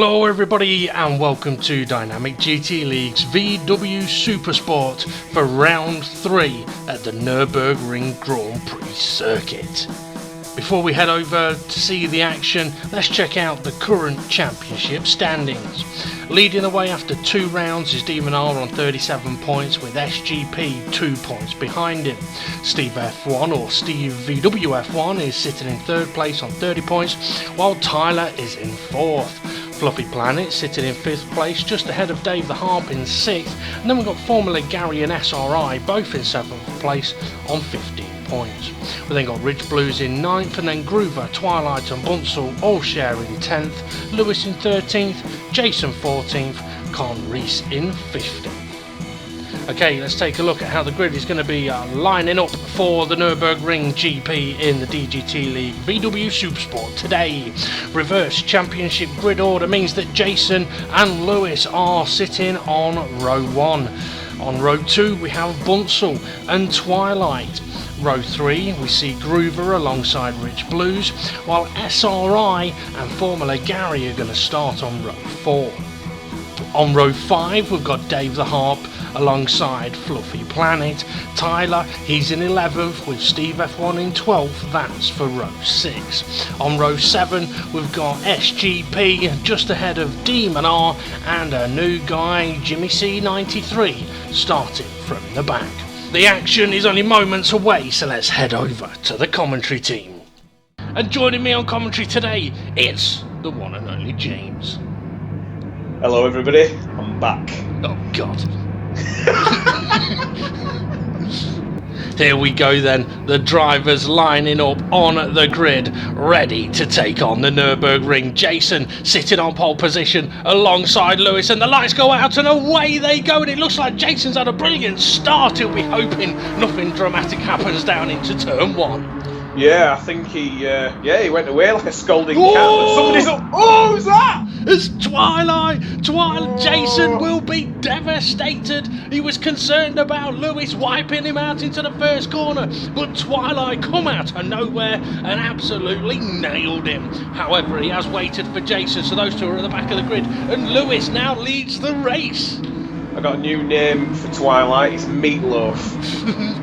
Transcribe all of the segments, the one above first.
Hello everybody and welcome to Dynamic GT League's VW Supersport for round 3 at the Nurburgring Grand Prix circuit. Before we head over to see the action, let's check out the current championship standings. Leading the way after 2 rounds is Demon R on 37 points with SGP 2 points behind him. Steve F1 or Steve VW F1 is sitting in 3rd place on 30 points while Tyler is in 4th. Fluffy Planet sitting in 5th place just ahead of Dave the Harp in 6th, and then we've got Formula Gary and SRI both in 7th place on 15 points. We then got Ridge Blues in 9th and then Groover, Twilight and Bunsell all share in 10th, Lewis in 13th, Jason 14th, Con Reese in 15th. Okay, let's take a look at how the grid is going to be lining up for the Nurburgring GP in the DGT League VW Supersport today. Reverse championship grid order means that Jason and Lewis are sitting on row 1. On row 2 we have Bunsell and Twilight. Row 3 we see Groover alongside Rich Blues, while SRI and Formula Gary are going to start on row 4. On row 5 we've got Dave the Harp alongside Fluffy Planet. Tyler, he's in 11th with Steve F1 in 12th, that's for row 6. On row 7 we've got SGP just ahead of Demon R and a new guy, Jimmy C93, starting from the back. The action is only moments away, so let's head over to the commentary team. And joining me on commentary today, it's the one and only James. Hello everybody, I'm back. Oh God. Here we go then, the drivers lining up on the grid, ready to take on the Nurburgring. Jason sitting on pole position alongside Lewis, and the lights go out and away they go, and it looks like Jason's had a brilliant start. He'll be hoping nothing dramatic happens down into turn 1. Yeah, I think he went away like a scolding cat, but somebody's up. Oh, who's that? It's Twilight! Jason will be devastated. He was concerned about Lewis wiping him out into the first corner, but Twilight come out of nowhere and absolutely nailed him. However, he has waited for Jason, so those two are at the back of the grid, and Lewis now leads the race. I got a new name for Twilight, it's Meatloaf.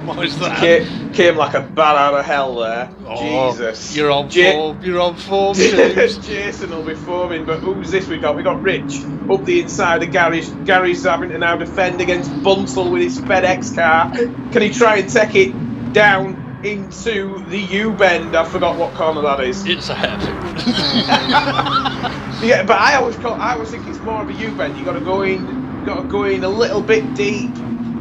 What is that? Came like a bat out of hell there. Oh, Jesus. You're on form, James. Jason will be foaming, but who's this we got? We got Rich up the inside of Gary's. Gary's having to now defend against Bunsell with his FedEx car. Can he try and take it down into the U-bend? I forgot what corner that is. It's a head. Yeah, but I always think it's more of a U-bend. You got to go in a little bit deep.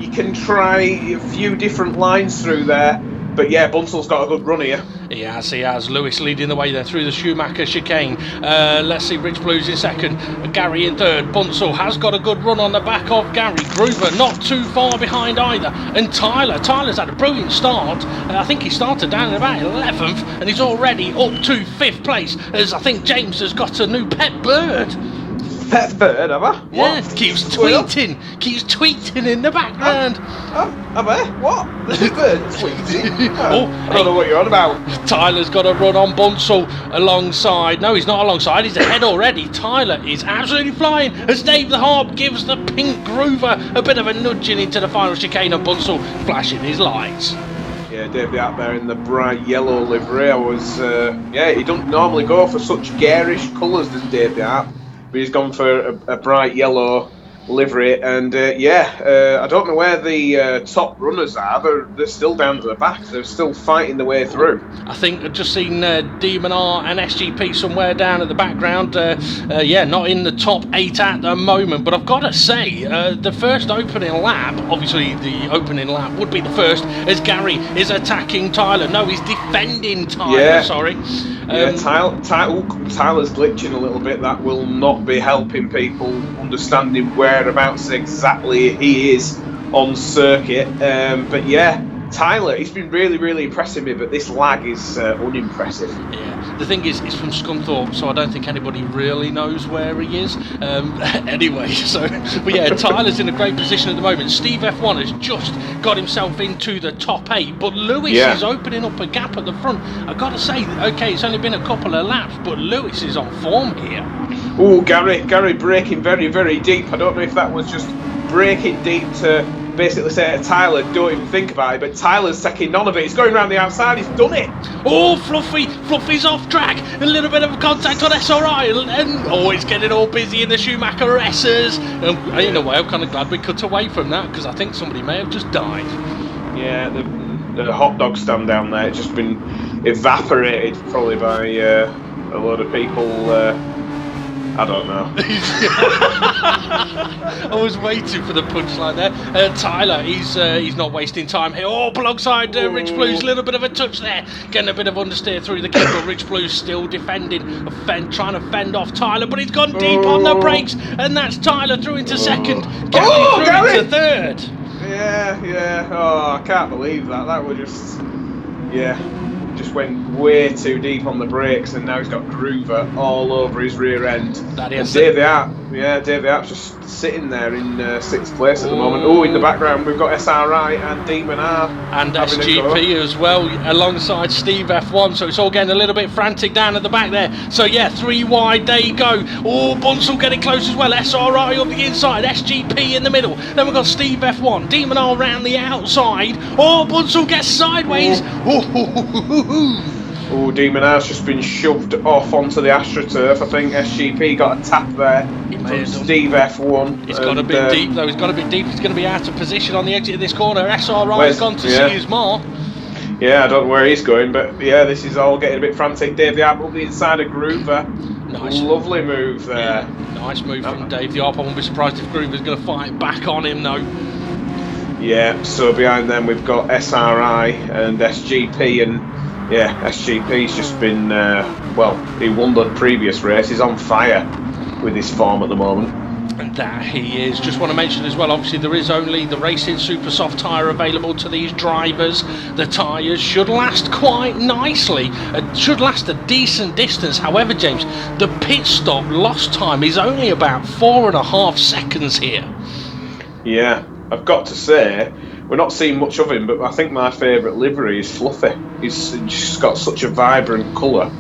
You can try a few different lines through there, but yeah, Bunsell's got a good run here. He has. Lewis leading the way there through the Schumacher chicane. Let's see, Rich Blues in 2nd, Gary in 3rd. Bunsell has got a good run on the back of Gary. Groover not too far behind either, and Tyler's had a brilliant start. I think he started down at about 11th, and he's already up to 5th place, as I think James has got a new pet bird. Pet bird, have I? Yeah, what? keeps tweeting in the background. Have I? What? There's a bird tweeting? I don't know what you're on about. Tyler's got a run on Bunsell alongside. No, he's not alongside, he's ahead already. Tyler is absolutely flying as Dave the Harp gives the pink Groover a bit of a nudging into the final chicane, and Bunsell flashing his lights. Yeah, Dave out there in the bright yellow livery. He don't normally go for such garish colours, does Dave out. But he's gone for a bright yellow livery, and I don't know where the top runners are. They're still down to the back. They're still fighting the way through. I think I've just seen Demon R and SGP somewhere down at the background. Not in the top 8 at the moment, but I've got to say, the first opening lap, obviously the opening lap would be the first, as Gary is attacking Tyler. No, he's defending Tyler, sorry. Tyler's glitching a little bit. That will not be helping people understanding whereabouts exactly he is on circuit. Tyler, he's been really, really impressing me, but this lag is unimpressive. Yeah, the thing is, it's from Scunthorpe, so I don't think anybody really knows where he is. Anyway, but yeah, Tyler's in a great position at the moment. Steve F1 has just got himself into the top 8, but Lewis is opening up a gap at the front. I've got to say, okay, it's only been a couple of laps, but Lewis is on form here. Oh, Gary braking very, very deep. I don't know if that was just braking deep to basically say to Tyler, don't even think about it, but Tyler's taking none of it. He's going around the outside, he's done it. Oh, Fluffy's off track. A little bit of contact on SRI, and it's getting all busy in the Schumacher S's. In a way, I'm kind of glad we cut away from that, because I think somebody may have just died. Yeah, the hot dog stand down there, it's just been evaporated probably by a load of people. I don't know. I was waiting for the punchline there. Tyler, he's not wasting time here. Oh, alongside Rich Blues, a little bit of a touch there. Getting a bit of understeer through the kick, but Rich Blues still defending, trying to fend off Tyler, but he's gone deep on the brakes, and that's Tyler through into second. Gary into third. Yeah. Oh, I can't believe that. That was just went way too deep on the brakes, and now he's got Groover all over his rear end. Davey Arp's just sitting there in 6th place at the moment. Oh, in the background we've got SRI and Demon R. And SGP as well, alongside Steve F1, so it's all getting a little bit frantic down at the back there. So yeah, 3 wide, there you go. Oh, Bunsell getting close as well, SRI on the inside, SGP in the middle. Then we've got Steve F1, Demon R round the outside. Oh, Bunsell gets sideways. Oh, Demon R's just been shoved off onto the AstroTurf. I think SGP got a tap there from Steve F1. He's got a bit deep though, he's got a bit deep. He's going to be out of position on the exit of this corner. SRI's gone to see his mark. Yeah, I don't know where he's going, but yeah, this is all getting a bit frantic. Dave the Arp up the inside of Groover. Nice. Lovely move there. Yeah, nice move from Dave the Arp. I won't be surprised if Groover's going to fight back on him though. Yeah, so behind them we've got SRI and SGP, and SGP's just been, he won the previous race. He's on fire with his form at the moment. And that he is. Just want to mention as well, obviously there is only the Racing Super Soft tyre available to these drivers. The tyres should last quite nicely, should last a decent distance. However, James, the pit stop lost time is only about 4.5 seconds here. Yeah, I've got to say, we're not seeing much of him, but I think my favourite livery is Fluffy. He's just got such a vibrant colour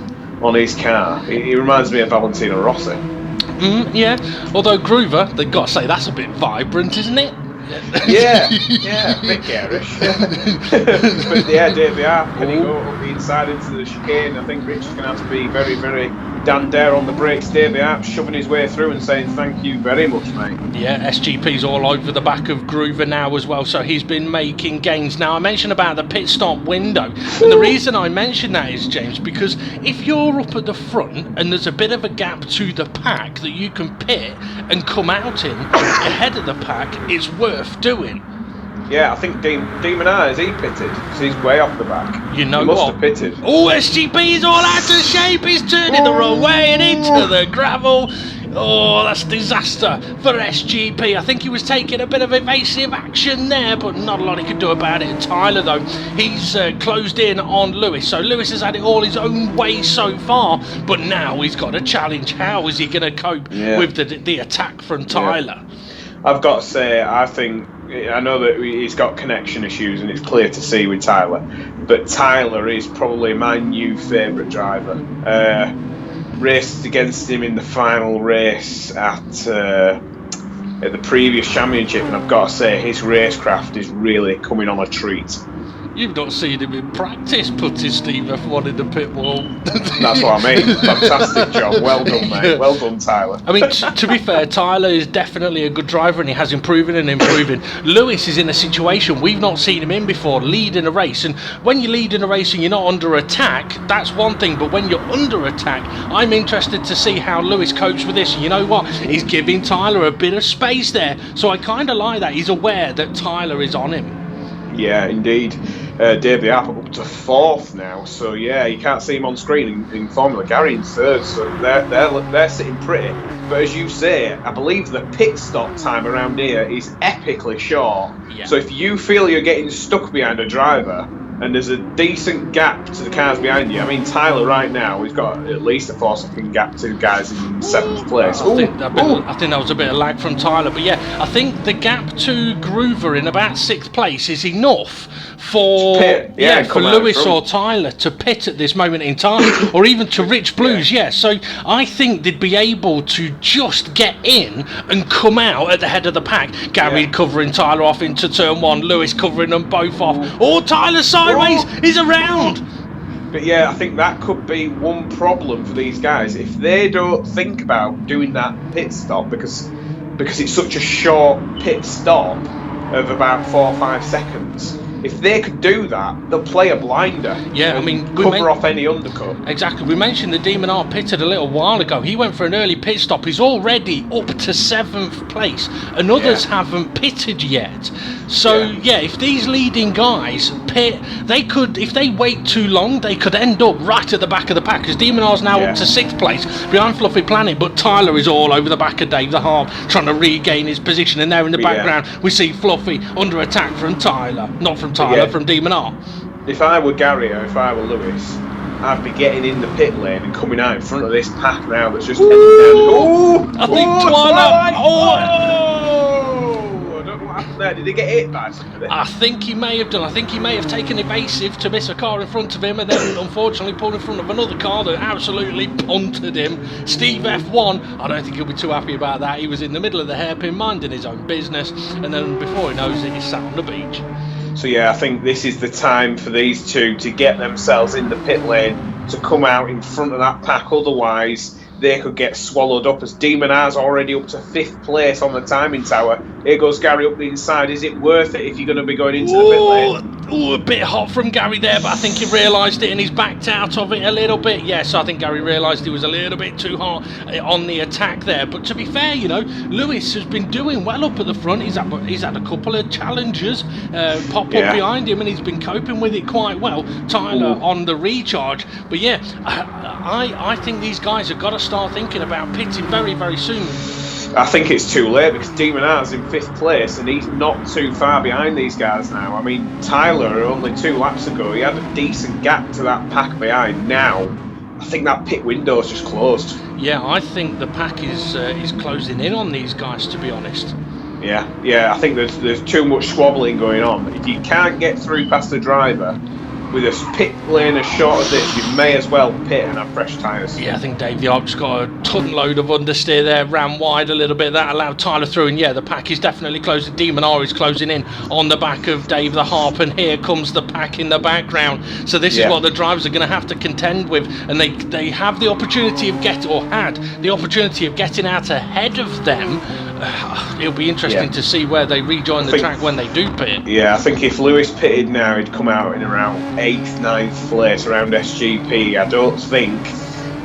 on his car. He reminds me of Valentino Rossi. Yeah, although Groover, they've got to say that's a bit vibrant, isn't it? Yeah, a bit garish. But yeah, Dave the Arp, can he go up the inside into the chicane? I think Rich is going to have to be very, very dare on the brakes. Dave the Arp shoving his way through and saying thank you very much, mate. Yeah, SGP's all over the back of Groover now as well, so he's been making gains. Now, I mentioned about the pit stop window, and the reason I mention that is, James, because if you're up at the front and there's a bit of a gap to the pack that you can pit and come out in ahead of the pack, it's worth doing. Yeah, I think Demon R, is he pitted? Because he's way off the back. You know he must have pitted. Oh, SGP is all out of shape. He's turning the wrong way and into the gravel. Oh, that's disaster for SGP. I think he was taking a bit of evasive action there, but not a lot he could do about it. And Tyler, though, he's closed in on Lewis. So Lewis has had it all his own way so far, but now he's got a challenge. How is he going to cope with the attack from Tyler? Yeah. I've got to say, I know that he's got connection issues and it's clear to see with Tyler, but Tyler is probably my new favourite driver. Raced against him in the final race at the previous championship, and I've got to say his racecraft is really coming on a treat. You've not seen him in practice putting Steve F1 in the pit wall. That's what I mean. Fantastic job. Well done, mate. Yeah. Well done, Tyler. I mean, to be fair, Tyler is definitely a good driver and he has improving and improving. Lewis is in a situation we've not seen him in before, leading a race. And when you lead in a race and you're not under attack, that's one thing. But when you're under attack, I'm interested to see how Lewis copes with this. And you know what? He's giving Tyler a bit of space there. So I kind of like that. He's aware that Tyler is on him. Yeah, indeed. Davey Arp up to 4th now. So yeah, you can't see him on screen in Formula. Gary in 3rd, so they're sitting pretty. But as you say, I believe the pit stop time around here is epically short. Yeah. So if you feel you're getting stuck behind a driver and there's a decent gap to the cars behind you, I mean, Tyler right now, he's got at least a 4-second gap to guys in 7th place. I think that was a bit of lag from Tyler, but yeah, I think the gap to Groover in about 6th place is enough for Lewis or Tyler to pit at this moment in time, or even to Rich Blues. Yeah, so I think they'd be able to just get in and come out at the head of the pack. Gary covering Tyler off into turn 1, Lewis covering them both off. Oh, Tyler sideways, he's around. But yeah, I think that could be one problem for these guys if they don't think about doing that pit stop, because it's such a short pit stop of about 4 or 5 seconds. If they could do that, they'll play a blinder. Yeah, I mean, cover off any undercut. Exactly. We mentioned the Demon R pitted a little while ago. He went for an early pit stop. He's already up to 7th place, and others haven't pitted yet. So yeah, if these leading guys pit, they could, if they wait too long, they could end up right at the back of the pack. Because Demon R's now up to 6th place behind Fluffy Planet, but Tyler is all over the back of Dave the Harp, trying to regain his position. And there in the background, we see Fluffy under attack from Tyler, not from Tyler, from Demon R. If I were Gary or if I were Lewis, I'd be getting in the pit lane and coming out in front of this pack now that's just heading down. I think Twilight. I don't know what happened there. Did he get hit by something? I think he may have done. I think he may have taken evasive to miss a car in front of him, and then unfortunately pulled in front of another car that absolutely punted him. Steve F1, I don't think he'll be too happy about that. He was in the middle of the hairpin minding his own business, and then before he knows it, he's sat on the beach. So yeah, I think this is the time for these two to get themselves in the pit lane, to come out in front of that pack. Otherwise, they could get swallowed up, as Demon R's already up to 5th place on the timing tower. Here goes Gary up the inside. Is it worth it if you're going to be going into the pit lane? A bit hot from Gary there, but I think he realised it and he's backed out of it a little bit. Yes, I think Gary realised he was a little bit too hot on the attack there. But to be fair, you know, Lewis has been doing well up at the front. He's had a couple of challenges pop up behind him, and he's been coping with it quite well. Tyler on the recharge. But yeah, I think these guys have got to start thinking about pitting very, very soon. I think it's too late, because Demon R's in 5th place and he's not too far behind these guys now. I mean, Tyler, only 2 laps ago, he had a decent gap to that pack behind. Now, I think that pit window's just closed. Yeah, I think the pack is closing in on these guys, to be honest. Yeah, I think there's too much squabbling going on. If you can't get through past the driver with a pit lane as short as this, you may as well pit and have fresh tyres. Yeah, I think Dave the Arp just got a ton load of understeer there, ran wide a little bit. That allowed Tyler through, and yeah, the pack is definitely closing. Demon R is closing in on the back of Dave the Harp, and here comes the pack in the background. So this is what the drivers are going to have to contend with, and they have the opportunity of had the opportunity of getting out ahead of them. It'll be interesting to see where they rejoin the track when they do pit. Yeah, I think if Lewis pitted now, he'd come out in around 8th, 9th place around SGP. I don't think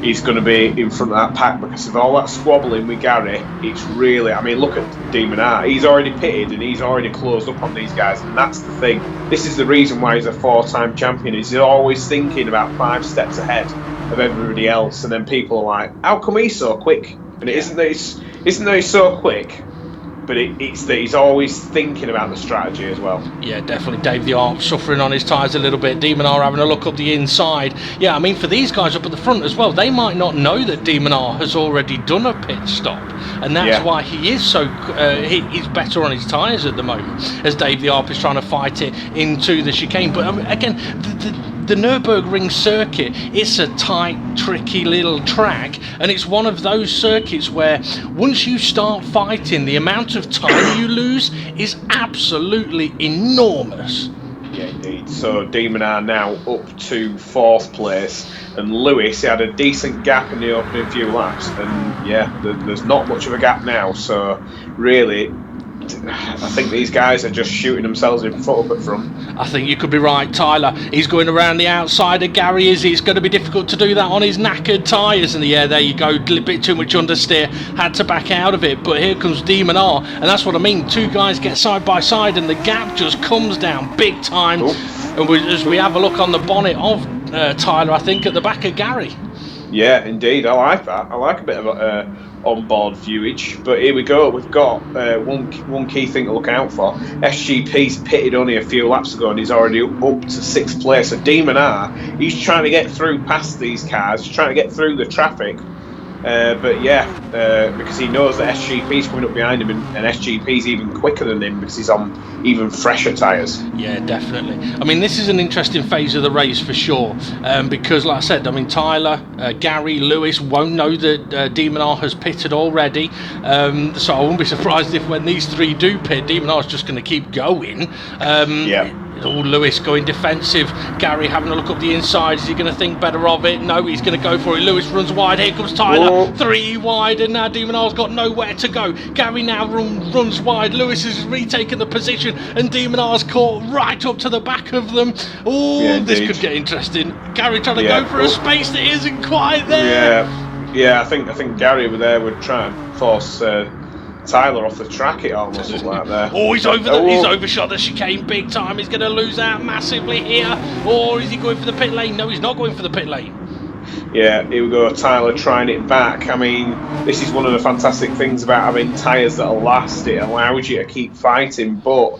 he's going to be in front of that pack because of all that squabbling with Gary. It's really, I mean, look at Demon R. He's already pitted and he's already closed up on these guys, and that's the thing. This is the reason why he's a 4-time champion. He's always thinking about 5 steps ahead of everybody else, and then people are like, how come he's so quick? And it isn't that he's so quick, but it's that he's always thinking about the strategy as well. Yeah, definitely. Dave the Arp suffering on his tyres a little bit. Demon R having a look up the inside. Yeah, I mean, for these guys up at the front as well, they might not know that Demon R has already done a pit stop, and that's why he is so he's better on his tyres at the moment, as Dave the Arp is trying to fight it into the chicane. But again, the Nurburgring circuit, it's a tight, tricky little track, and it's one of those circuits where once you start fighting, the amount of time you lose is absolutely enormous. Yeah, indeed. So Demon R now up to 4th place, and Lewis had a decent gap in the opening few laps, and yeah, there's not much of a gap now. So really, I think these guys are just shooting themselves in foot up at front. I think you could be right, Tyler. He's going around the outside of Gary. It's going to be difficult to do that on his knackered tyres. And yeah, there you go. A bit too much understeer. Had to back out of it. But here comes Demon R. And that's what I mean. 2 guys get side by side and the gap just comes down big time. And as we have a look on the bonnet of Tyler, I think at the back of Gary. Yeah, indeed. I like that. I like a bit of on-board viewage. But here we go. We've got one key thing to look out for. SGP's pitted only a few laps ago, and he's already up to 6th place. So Demon R, he's trying to get through past these cars. He's trying to get through the traffic. But yeah, because he knows that SGP's coming up behind him, and SGP's even quicker than him because he's on even fresher tyres. Yeah, definitely. I mean, this is an interesting phase of the race for sure, because like I said, I mean, Tyler, Gary, Lewis won't know that Demon R has pitted already, so I won't be surprised if when these three do pit, Demon R's just going to keep going. Yeah. Lewis going defensive. Gary having a look up the inside. Is he going to think better of it? No, he's going to go for it. Lewis runs wide. Here comes Tyler. 3 wide, and now Demon R's got nowhere to go. Gary now runs wide. Lewis has retaken the position, and Demon R's caught right up to the back of them. Oh, yeah, this could get interesting. Gary trying to go for a space that isn't quite there. Yeah. I think Gary over there would try and force Tyler off the track. It almost looked like there. He's he's overshot the chicane big time. He's going to lose out massively here. Or is he going for the pit lane? No, he's not going for the pit lane. Yeah, here we go. Tyler trying it back. I mean, this is one of the fantastic things about having tyres that'll last. It allows you to keep fighting, but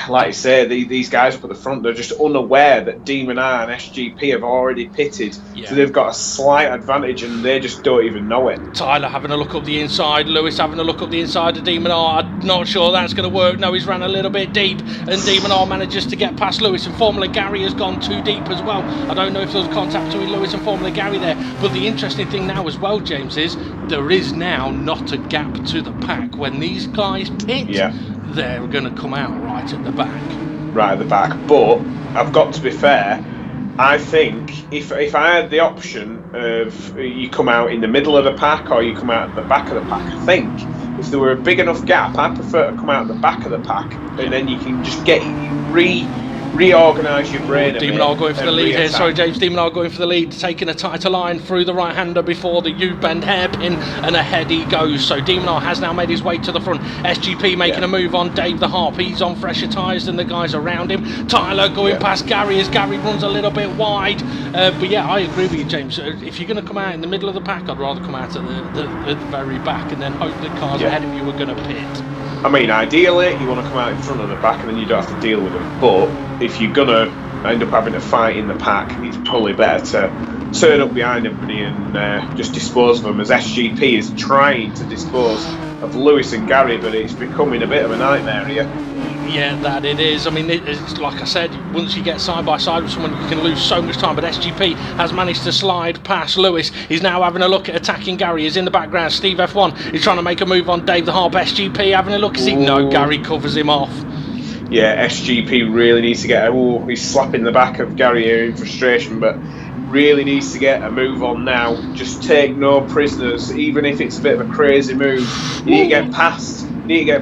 like I say, these guys up at the front, they're just unaware that Demon R and SGP have already pitted, so they've got a slight advantage and they just don't even know it. Tyler having a look up the inside, Lewis having a look up the inside of Demon R. I'm not sure that's going to work. No, he's ran a little bit deep, and Demon R manages to get past Lewis, and Formula Gary has gone too deep as well. I don't know if there was contact between Lewis and Formula Gary there, but the interesting thing now as well, James, is there is now not a gap to the pack. When these guys pit, they're going to come out right at the back. Right at the back. But I've got to be fair, I think if I had the option of you come out in the middle of the pack or you come out at the back of the pack, I think if there were a big enough gap, I'd prefer to come out at the back of the pack, and then you can just get reorganise your brain a bit. Demon R going for the lead here. Sorry, James. Demon R going for the lead, taking a tighter line through the right-hander before the U-bend hairpin, and ahead he goes. So Demon R has now made his way to the front. SGP making a move on Dave the Harp. He's on fresher tyres than the guys around him. Tyler going past Gary as Gary runs a little bit wide. But yeah, I agree with you, James. If you're going to come out in the middle of the pack, I'd rather come out at the very back and then hope the cars ahead of you are going to pit. I mean, ideally, you want to come out in front of the back and then you don't have to deal with them. But if you're going to end up having a fight in the pack, it's probably better to turn up behind everybody and just dispose of them, as SGP is trying to dispose of Lewis and Gary, but it's becoming a bit of a nightmare here. Yeah, that it is. I mean, it's like I said, once you get side by side with someone, you can lose so much time. But SGP has managed to slide past Lewis. He's now having a look at attacking Gary. He's in the background. Steve F1 is trying to make a move on Dave the Harp. SGP having a look. No, Gary covers him off. Yeah, SGP really needs to get. He's slapping the back of Gary here in frustration, but really needs to get a move on now. Just take no prisoners, even if it's a bit of a crazy move. You need to get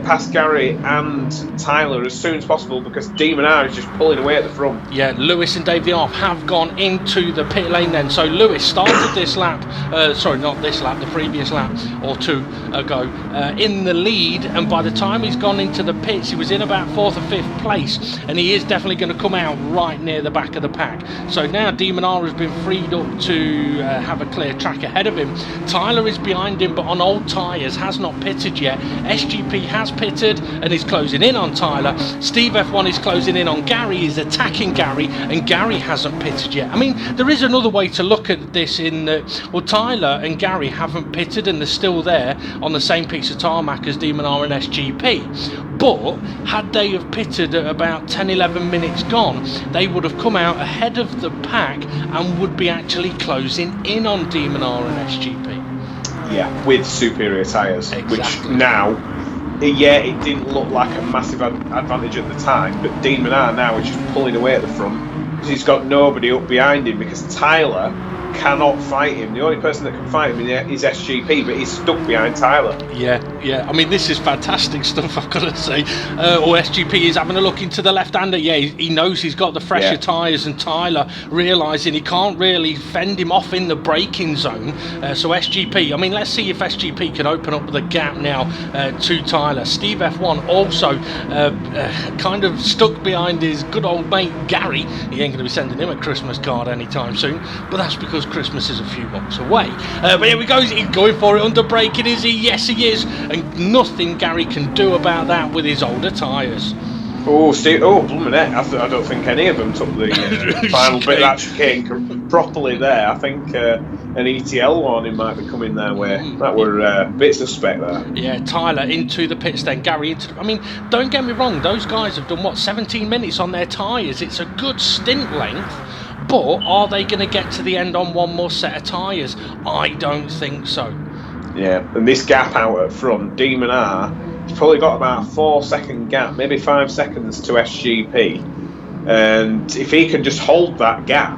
past Gary and Tyler as soon as possible, because Demon R is just pulling away at the front. Yeah, Lewis and Dave the Arf have gone into the pit lane then. So Lewis started this lap, sorry, not this lap, the previous lap or two ago, in the lead, and by the time he's gone into the pits, he was in about 4th or 5th place, and he is definitely going to come out right near the back of the pack. So now Demon R has been freed up to have a clear track ahead of him. Tyler is behind him, but on old tyres, has not pitted yet. SGP has pitted and is closing in on Tyler. Steve F1 is closing in on Gary, is attacking Gary, and Gary hasn't pitted yet. I mean, there is another way to look at this in that, well, Tyler and Gary haven't pitted and they're still there on the same piece of tarmac as Demon R and SGP. But had they have pitted at about 10-11 minutes gone, they would have come out ahead of the pack and would be actually closing in on Demon R and SGP. Yeah, with superior tyres, exactly. Which now, yeah, it didn't look like a massive advantage at the time, but Demon R now is just pulling away at the front. because he's got nobody up behind him, because Tyler cannot fight him. The only person that can fight him is SGP, but he's stuck behind Tyler. Yeah. I mean, this is fantastic stuff, I've got to say. Or SGP is having a look into the left-hander. Yeah, he knows he's got the fresher tyres, and Tyler realising he can't really fend him off in the braking zone. So SGP, I mean, let's see if SGP can open up the gap now to Tyler. Steve F1 also kind of stuck behind his good old mate Gary. He ain't going to be sending him a Christmas card anytime soon, but that's because Christmas is a few months away. But here we go, he's going for it under braking, is he? Yes, he is, and nothing Gary can do about that with his older tyres. Oh, Steve! Oh, blooming heck! I don't think any of them took the final bit of that chicane properly there. I think an ETL warning might be coming their way. That were a bit suspect there. Yeah, Tyler into the pits, then Gary into. I mean, don't get me wrong; those guys have done 17 minutes on their tyres. It's a good stint length. But are they going to get to the end on one more set of tyres? I don't think so. Yeah, and this gap out at front, Demon R, he's probably got about a 4-second gap, maybe 5 seconds to SGP. And if he can just hold that gap,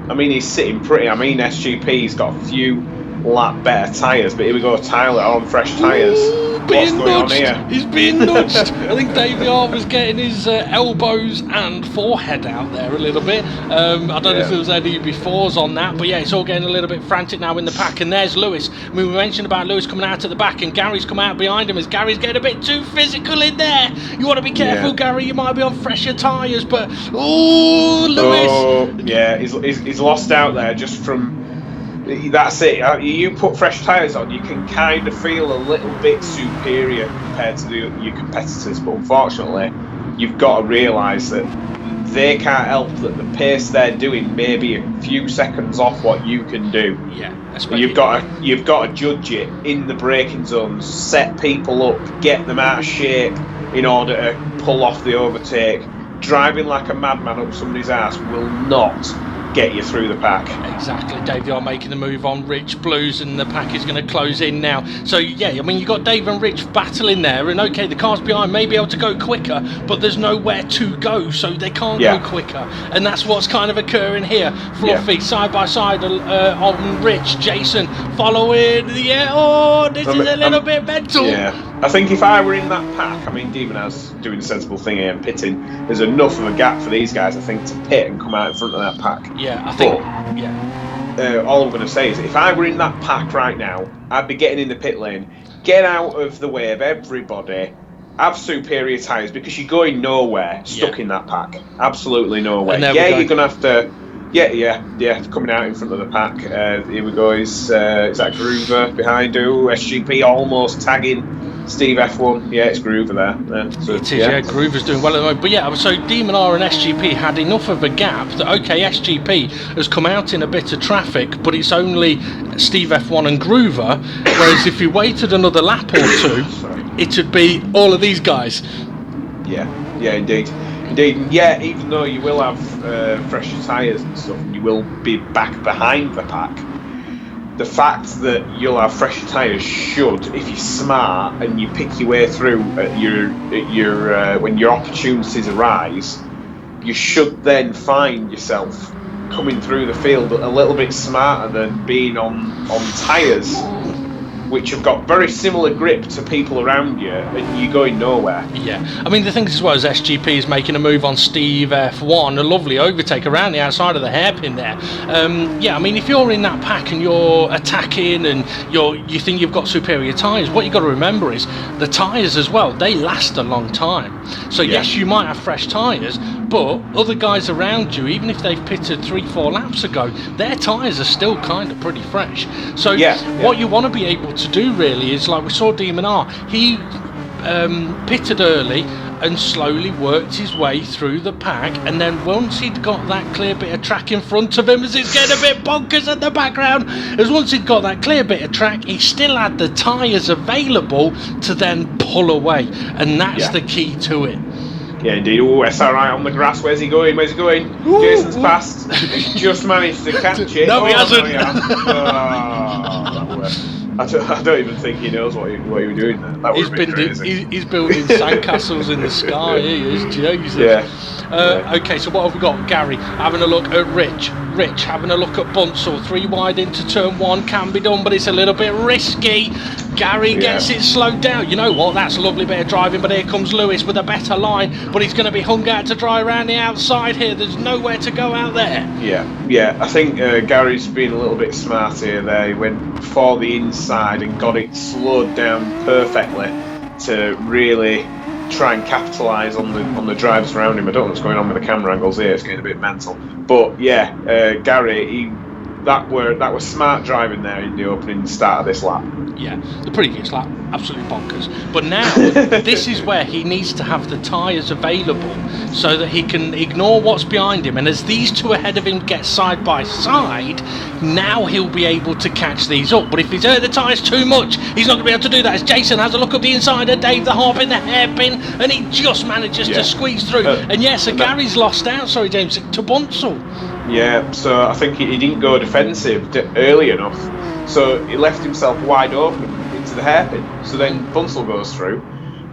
I mean, he's sitting pretty. I mean, SGP's got a few lap better tyres, but here we go, Tyler on fresh tyres. What's going on here? He's being nudged. I think Davey Hart was getting his elbows and forehead out there a little bit. I don't know if there was any befores on that, but yeah, it's all getting a little bit frantic now in the pack. And there's Lewis. I mean, we mentioned about Lewis coming out at the back, and Gary's come out behind him as Gary's getting a bit too physical in there. You want to be careful, Gary. You might be on fresher tyres, but Lewis. Oh, yeah, he's lost out there just from. That's it. You put fresh tyres on, you can kind of feel a little bit superior compared to your competitors, but unfortunately, you've got to realise that they can't help that the pace they're doing may be a few seconds off what you can do. Yeah, you've got to judge it in the braking zones, set people up, get them out of shape in order to pull off the overtake. Driving like a madman up somebody's ass will not get you through the pack. Exactly. Dave are making the move on Rich Blues, and the pack is going to close in now. So yeah, I mean, you've got Dave and Rich battling there, and okay, the cars behind may be able to go quicker, but there's nowhere to go, so they can't go quicker, and that's what's kind of occurring here. Fluffy side by side on Rich, Jason following. This is a little bit mental. I think if I were in that pack, I mean, Demon House doing the sensible thing here and pitting, there's enough of a gap for these guys, I think, to pit and come out in front of that pack. Yeah, I think. All I'm going to say is, if I were in that pack right now, I'd be getting in the pit lane, get out of the way of everybody, have superior tyres, because you're going nowhere stuck in that pack. Absolutely nowhere. You're going to have to. Coming out in front of the pack. Here we go. Is that Groover behind who? SGP almost tagging Steve F1. Yeah, it's Groover there. So, it is, Groover's doing well at the moment. But yeah, so Demon R and SGP had enough of a gap that, okay, SGP has come out in a bit of traffic, but it's only Steve F1 and Groover, whereas if you waited another lap or two, it would be all of these guys. Yeah, indeed. Yeah, even though you will have fresher tyres and stuff, and you will be back behind the pack, the fact that you'll have fresher tyres should, if you're smart and you pick your way through when your opportunities arise, you should then find yourself coming through the field a little bit smarter than being on tyres which have got very similar grip to people around you, and you're going nowhere. Yeah, I mean, the thing is, as well as SGP is making a move on Steve F1, a lovely overtake around the outside of the hairpin there. Yeah, I mean, if you're in that pack and you're attacking and you think you've got superior tyres, what you've got to remember is the tyres as well, they last a long time. So yes, you might have fresh tyres, but other guys around you, even if they've pitted 3-4 laps ago, their tyres are still kind of pretty fresh. So what you want to be able to do really is, like we saw Demon R, he pitted early and slowly worked his way through the pack, and then once he'd got that clear bit of track in front of him, as it's getting a bit bonkers at the background, as once he'd got that clear bit of track, he still had the tyres available to then pull away, and that's the key to it. Yeah, indeed. Oh, SRI on the grass. Where's he going? Jason's passed. He's just managed to catch it. No, he hasn't. No, he hasn't. I don't even think he knows what he was doing there. That would be crazy. He's building sandcastles in the sky. He is, Jesus. Yeah. Okay, so what have we got? Gary having a look at Rich. Rich having a look at Bunsell. 3 wide into turn 1, can be done, but it's a little bit risky. Gary gets it slowed down. You know what? That's a lovely bit of driving, but here comes Lewis with a better line, but he's going to be hung out to dry around the outside here. There's nowhere to go out there. Yeah. I think Gary's been a little bit smart here there. He went for the inside and got it slowed down perfectly to really try and capitalise on the drivers around him. I don't know what's going on with the camera angles here. It's getting a bit mental. But Gary, that was smart driving there in the opening start of this lap. Yeah, the previous lap, absolutely bonkers. But now, this is where he needs to have the tyres available so that he can ignore what's behind him. And as these two ahead of him get side by side, now he'll be able to catch these up. But if he's hurt the tyres too much, he's not going to be able to do that. As Jason has a look at the inside of Dave the Harp in the hairpin, and he just manages to squeeze through. So Gary's lost out, sorry James, to Bunsell. Yeah, so I think he didn't go defensive early enough. So he left himself wide open into the hairpin. So then Bunsell goes through.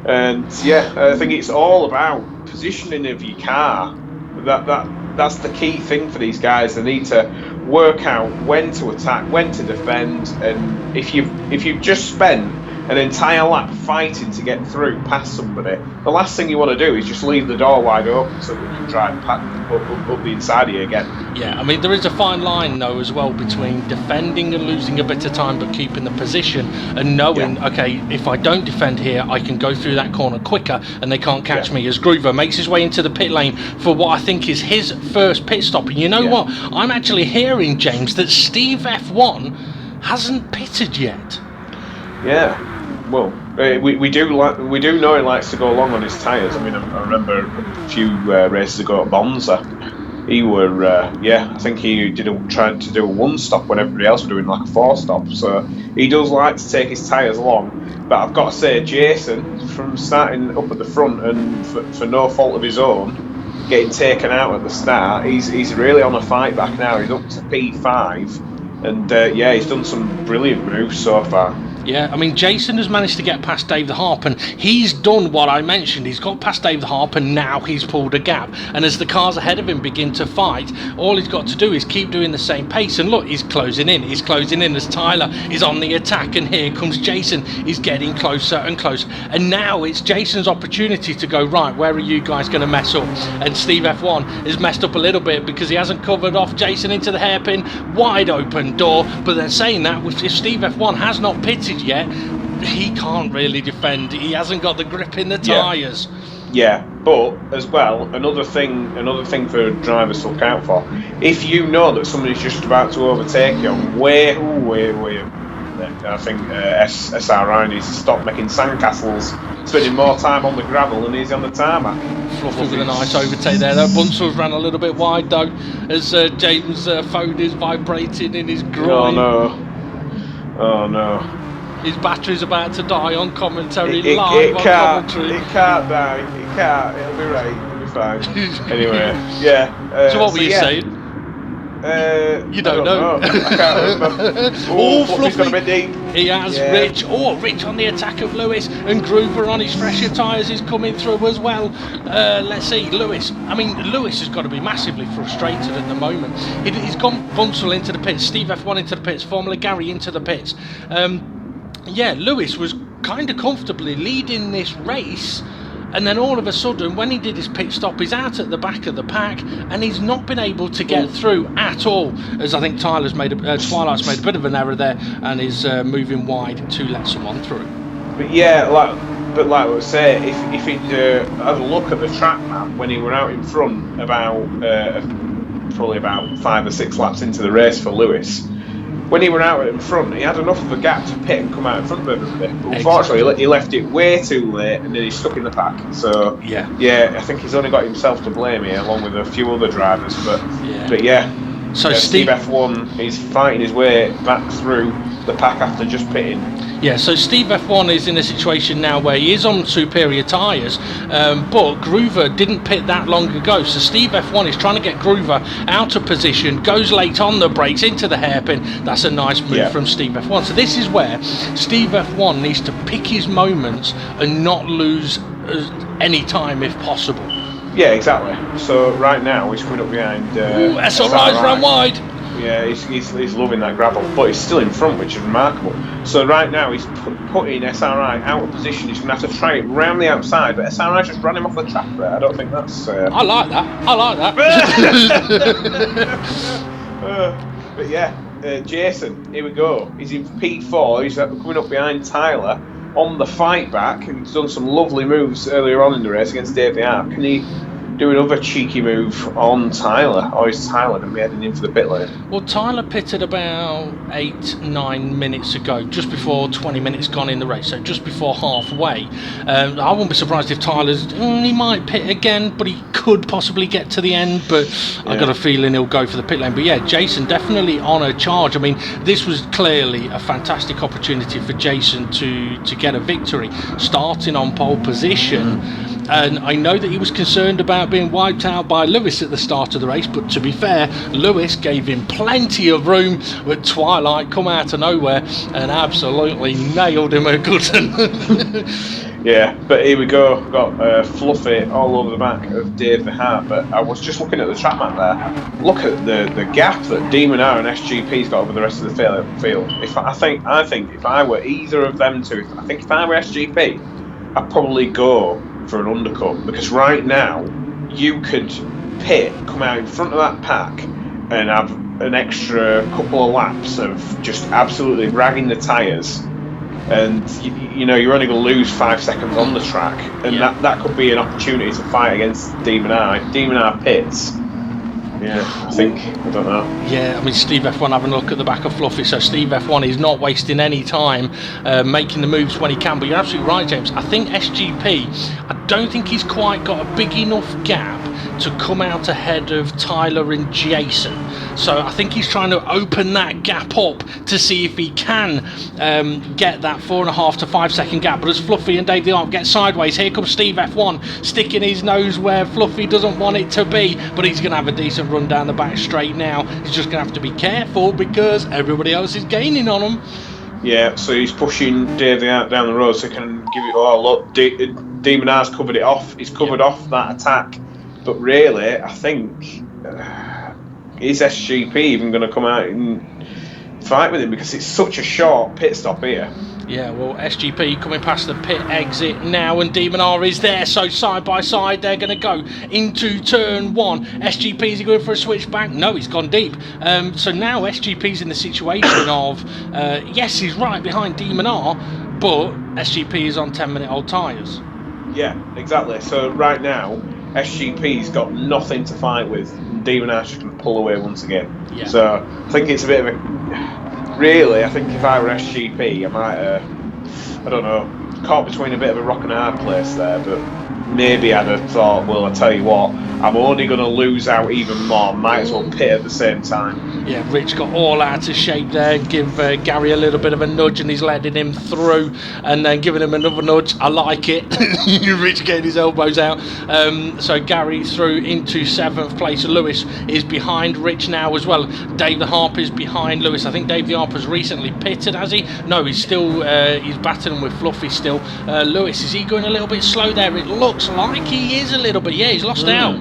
And I think it's all about positioning of your car. That's the key thing for these guys. They need to work out when to attack, when to defend. And if you've just spent an entire lap fighting to get through past somebody, the last thing you want to do is just leave the door wide open so that you can drive up the inside of you again. Yeah, I mean, there is a fine line though as well between defending and losing a bit of time but keeping the position, and knowing, okay, if I don't defend here, I can go through that corner quicker and they can't catch me. As Groover makes his way into the pit lane for what I think is his first pit stop. And you know what? I'm actually hearing, James, that Steve F1 hasn't pitted yet. Yeah. Well, we do know he likes to go long on his tyres. I mean, I remember a few races ago at Monza, he were I think he tried to do a 1-stop when everybody else were doing like a 4-stop. So he does like to take his tyres long. But I've got to say, Jason, from starting up at the front and for no fault of his own, getting taken out at the start, he's really on a fight back now. He's up to P5, and he's done some brilliant moves so far. Yeah, I mean, Jason has managed to get past Dave the Harp, and he's done what I mentioned. He's got past Dave the Harp, and now he's pulled a gap. And as the cars ahead of him begin to fight, all he's got to do is keep doing the same pace. And look, he's closing in. He's closing in as Tyler is on the attack, and here comes Jason. He's getting closer and closer. And now it's Jason's opportunity to go, right, where are you guys going to mess up? And Steve F1 has messed up a little bit because he hasn't covered off Jason into the hairpin. Wide open door. But then saying that, if Steve F1 has not pitted yet, he can't really defend. He hasn't got the grip in the tyres. Yeah, but as well, another thing for drivers to look out for. If you know that somebody's just about to overtake you, way, I think SRI needs to stop making sandcastles, spending more time on the gravel than he's on the tarmac. Fluffy with a nice overtake there. Bunsell's ran a little bit wide though, as James' phone is vibrating in his groin. Oh no. His battery's about to die on commentary, live on commentary. It can't die. It can't. It'll be right. It'll be fine. Anyway, so what were you saying? You don't know. I can't remember. Fluffy's got a bit deep. He has Rich. Rich on the attack of Lewis, and Groover on his fresher tyres is coming through as well. Let's see, Lewis. I mean, Lewis has got to be massively frustrated at the moment. He's gone Bunsell into the pits, Steve F1 into the pits, Formula Gary into the pits. Lewis was kind of comfortably leading this race, and then all of a sudden, when he did his pit stop, he's out at the back of the pack, and he's not been able to get through at all. As I think Twilight's made a bit of an error there, and is moving wide to let someone through. But like I was saying, if he'd had a look at the track map when he were out in front, probably about 5 or 6 laps into the race for Lewis. When he were out in front, he had enough of a gap to pit and come out in front of everybody. But unfortunately, he left it way too late, and then he's stuck in the pack. So I think he's only got himself to blame here, along with a few other drivers. But So Steve F1 is fighting his way back through the pack after just pitting. Yeah, so Steve F1 is in a situation now where he is on superior tyres, but Groover didn't pit that long ago. So Steve F1 is trying to get Groover out of position, goes late on the brakes into the hairpin. That's a nice move from Steve F1. So this is where Steve F1 needs to pick his moments and not lose any time if possible. Yeah, exactly. So right now he's coming up behind SRI's ran wide. Yeah, he's loving that gravel, but he's still in front, which is remarkable. So right now he's putting SRI out of position. He's going to have to try it round the outside, but SRI just ran him off the track there. I don't think that's... I like that. But yeah, Jason, here we go. He's in P4. He's coming up behind Tyler on the fight back. He's done some lovely moves earlier on in the race against Dave the Arp. Can he do another cheeky move on Tyler, or is Tyler going to be heading in for the pit lane? Well, Tyler pitted about 8-9 minutes ago, just before 20 minutes gone in the race, so just before halfway. I wouldn't be surprised if Tyler's... he might pit again, but he could possibly get to the end, but I've got a feeling he'll go for the pit lane. But yeah, Jason definitely on a charge. I mean, this was clearly a fantastic opportunity for Jason to get a victory, starting on pole position. And I know that he was concerned about being wiped out by Lewis at the start of the race, but to be fair, Lewis gave him plenty of room, with Twilight come out of nowhere and absolutely nailed him a good one. Yeah, but here we go. We've got Fluffy all over the back of Dave the Hart, but I was just looking at the track map there. Look at the gap that Demon R and SGP's got over the rest of the field. I think if I were either of them two, if I were SGP, I'd probably go for an undercut, because right now you could pit, come out in front of that pack and have an extra couple of laps of just absolutely ragging the tyres, and you know you're only going to lose 5 seconds on the track, and that could be an opportunity to fight against Demon R. If Demon R pits, I don't know. Yeah, I mean, Steve F1 having a look at the back of Fluffy, so Steve F1 is not wasting any time making the moves when he can, but you're absolutely right, James. I think SGP, I don't think he's quite got a big enough gap to come out ahead of Tyler and Jason. So I think he's trying to open that gap up to see if he can get that 4.5 to 5 second gap. But as Fluffy and Dave the Arp get sideways, here comes Steve F1 sticking his nose where Fluffy doesn't want it to be, but he's going to have a decent run down the back straight now. He's just going to have to be careful because everybody else is gaining on him. Yeah, so he's pushing Dave the Arp down the road so he can give it all. Look, Demon R's covered it off. He's covered off that attack. But really, I think, is SGP even going to come out and fight with him? Because it's such a short pit stop here. Yeah, well, SGP coming past the pit exit now, and Demon R is there. So side by side, they're going to go into turn 1. SGP, is he going for a switch back? No, he's gone deep. So now SGP's in the situation of, yes, he's right behind Demon R, but SGP is on 10-minute-old tyres. Yeah, exactly. So right now, SGP's got nothing to fight with. Demon Ash can pull away once again. Yeah. So I think it's a bit of a... Really, I think if I were SGP, I might, I don't know, caught between a bit of a rock and a hard place there, but maybe I'd have thought, well, I tell you what, I'm only going to lose out even more, might as well pit at the same time. Yeah, Rich got all out of shape there, give Gary a little bit of a nudge, and he's letting him through, and then giving him another nudge. I like it. Rich getting his elbows out. So Gary through into 7th place. Lewis is behind Rich now as well. Dave the Harp is behind Lewis. I think Dave the Harp has recently pitted, has he? No, he's still he's battling with Fluffy still. Lewis, is he going a little bit slow there? It looks like he is a little bit. Yeah, he's lost out.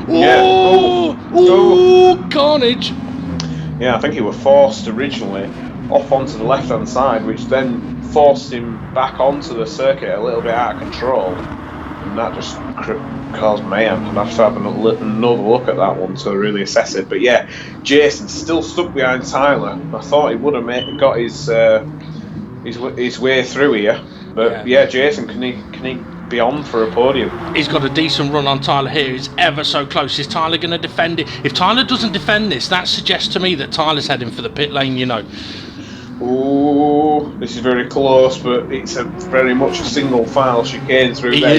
Yeah. Oh, carnage. Yeah, I think he was forced originally off onto the left-hand side, which then forced him back onto the circuit a little bit out of control, and that just caused mayhem. I'd have to have another look at that one to really assess it. But yeah, Jason's still stuck behind Tyler. I thought he would have got his way through here, but yeah, Jason, can he be on for a podium? He's got a decent run on Tyler here. He's ever so close. Is Tyler going to defend it? If Tyler doesn't defend this, that suggests to me that Tyler's heading for the pit lane, you know. Oh, this is very close, but it's very much a single file chicane through there.